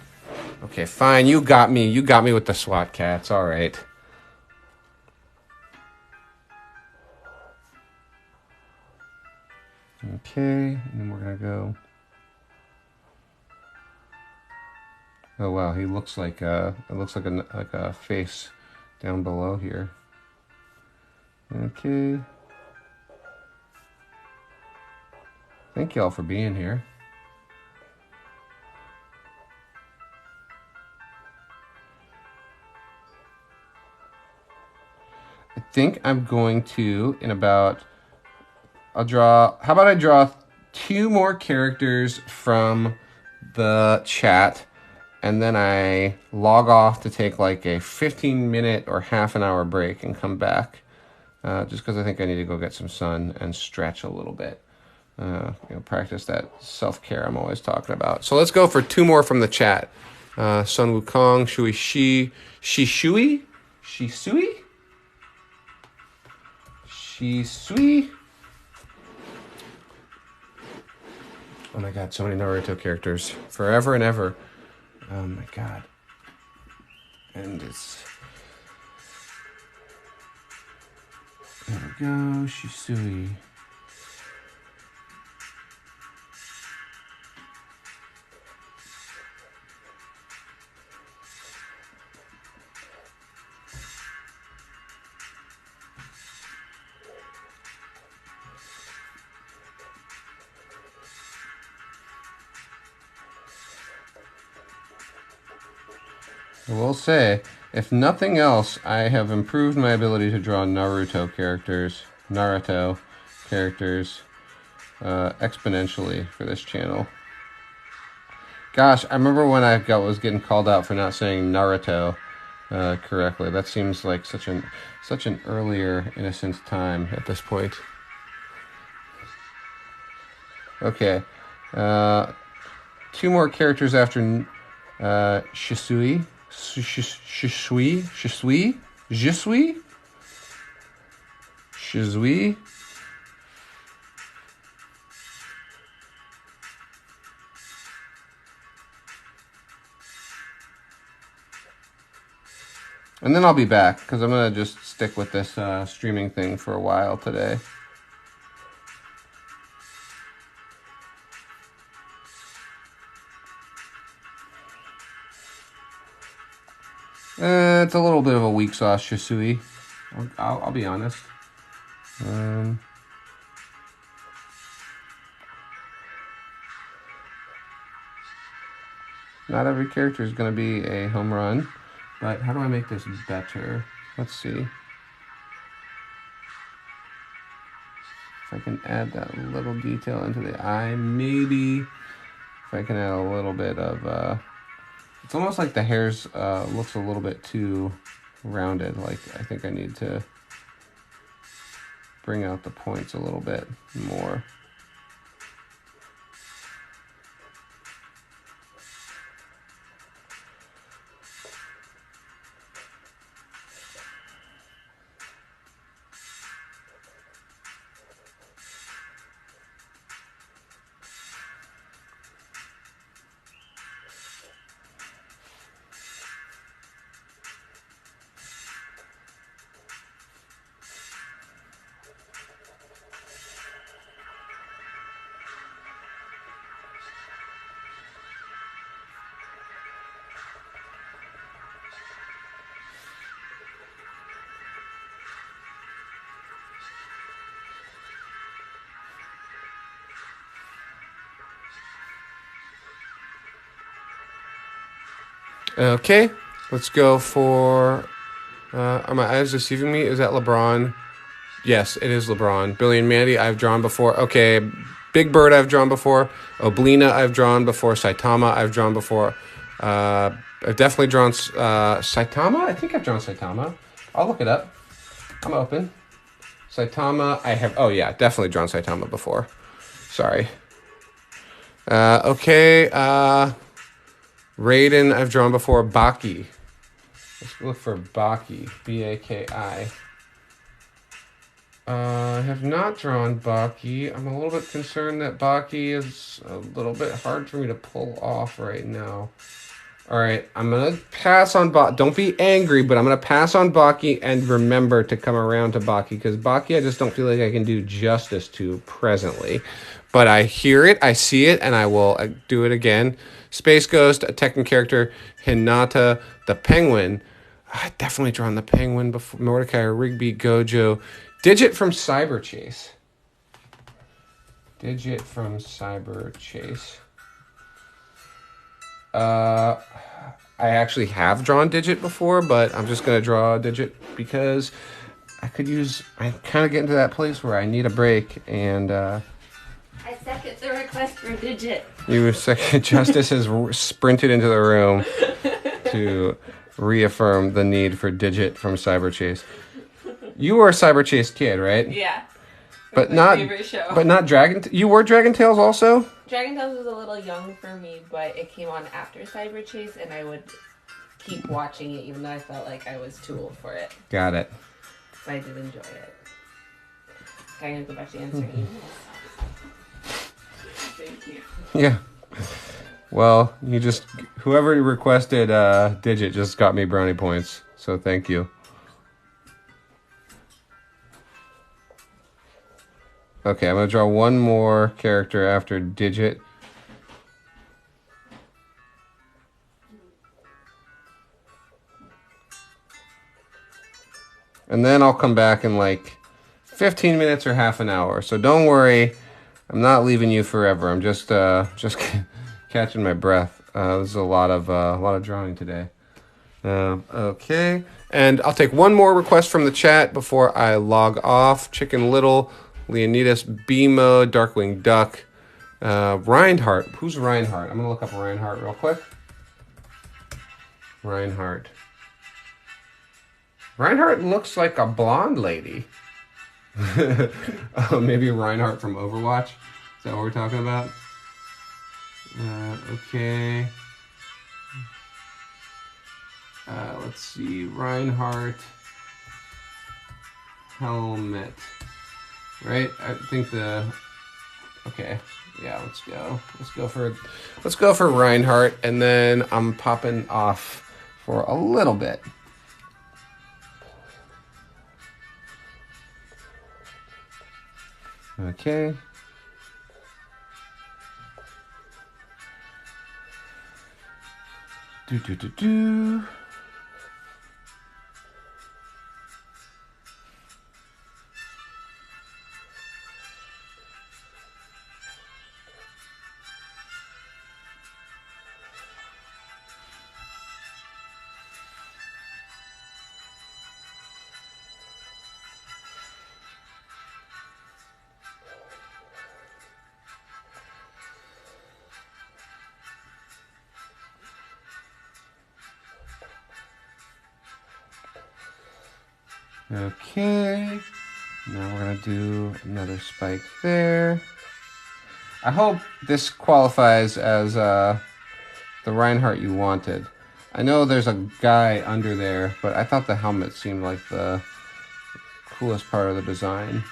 Okay, fine. You got me. You got me with the SWAT Cats. All right. Okay, and then we're gonna go. Oh wow, he looks like it looks like a face down below here. Okay. Thank you all for being here. I think I'm going to, in about, how about I draw 2 more characters from the chat, and then I log off to take like a 15-minute or half an hour break and come back, just because I think I need to go get some sun and stretch a little bit. Practice that self-care I'm always talking about. So let's go for 2 more from the chat. Sun Wukong, Shui Shi, Shishui, Shisui, Shisui. Oh my god, so many Naruto characters. Forever and ever. Oh my god. And it's... There we go, Shisui. I will say, if nothing else, I have improved my ability to draw Naruto characters exponentially for this channel. Gosh, I remember when I was getting called out for not saying Naruto correctly. That seems like such an earlier, innocent time at this point. Okay, 2 more characters after Shisui. Shisui. And then I'll be back, because I'm going to just stick with this streaming thing for a while today. It's a little bit of a weak sauce, Shisui. I'll be honest. Not every character is going to be a home run, but how do I make this better? Let's see. If I can add that little detail into the eye, maybe. If I can add a little bit of... it's almost like the hairs looks a little bit too rounded. Like, I think I need to bring out the points a little bit more. Okay, let's go for... are my eyes deceiving me? Is that LeBron? Yes, it is LeBron. Billy and Mandy, I've drawn before. Okay, Big Bird, I've drawn before. Oblina, I've drawn before. Saitama, I've drawn before. I've definitely drawn Saitama. I think I've drawn Saitama. I'll look it up. I'm open. Saitama, I have... Oh, yeah, definitely drawn Saitama before. Sorry. Okay, Raiden, I've drawn before. Baki. Let's look for Baki. B-A-K-I. I have not drawn Baki. I'm a little bit concerned that Baki is a little bit hard for me to pull off right now. All right, I'm going to pass on Baki. Don't be angry, but I'm going to pass on Baki and remember to come around to Baki, because Baki I just don't feel like I can do justice to presently. But I hear it, I see it, and I will do it again. Space Ghost, a Tekken character. Hinata, the Penguin. I've definitely drawn the Penguin before. Mordecai, Rigby, Gojo. Digit from Cyber Chase. Digit from Cyber Chase. I actually have drawn Digit before, but I'm just going to draw a Digit because I kind of get into that place where I need a break, and... I second the request for Digit. Justice has sprinted into the room to reaffirm the need for Digit from Cyber Chase. You were a Cyber Chase kid, right? Yeah. But my not favorite show. But not Dragon. You were Dragon Tales also? Dragon Tales was a little young for me, but it came on after Cyber Chase, and I would keep watching it even though I felt like I was too old for it. Got it. So I did enjoy it. Okay, I'm gonna go back to answering emails. Thank you. Yeah. Well, whoever requested Digit just got me brownie points, so thank you. Okay, I'm going to draw one more character after Digit. And then I'll come back in like 15 minutes or half an hour. So don't worry, I'm not leaving you forever. I'm just catching my breath. This is a lot of drawing today. Okay, and I'll take one more request from the chat before I log off. Chicken Little, Leonidas, Bimo, Darkwing Duck, Reinhardt. Who's Reinhardt? I'm gonna look up Reinhardt real quick. Reinhardt looks like a blonde lady. Oh, maybe Reinhardt from Overwatch. Is that what we're talking about? Okay. Let's see. Reinhardt helmet. Right? I think okay. Yeah, let's go. Let's go for Reinhardt, and then I'm popping off for a little bit. Okay. Do. Okay, now we're gonna do another spike there. I hope this qualifies as the Reinhardt you wanted. I know there's a guy under there, but I thought the helmet seemed like the coolest part of the design.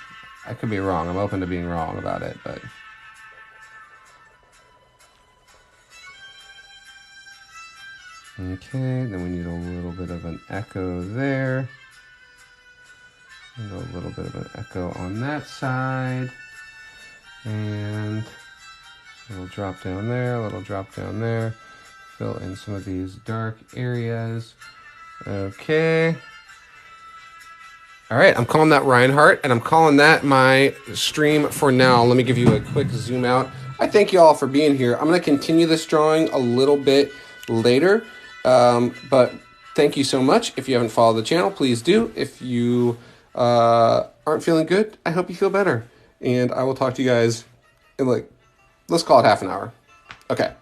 I could be wrong. I'm open to being wrong about it, but... Okay, then we need a little bit of an echo there. And a little bit of an echo on that side. And a little drop down there, a little drop down there. Fill in some of these dark areas. Okay. All right, I'm calling that Reinhardt, and I'm calling that my stream for now. Let me give you a quick zoom out. I thank you all for being here. I'm going to continue this drawing a little bit later. But thank you so much. If you haven't followed the channel, please do. If you aren't feeling good, I hope you feel better. And I will talk to you guys in, like, let's call it half an hour. Okay.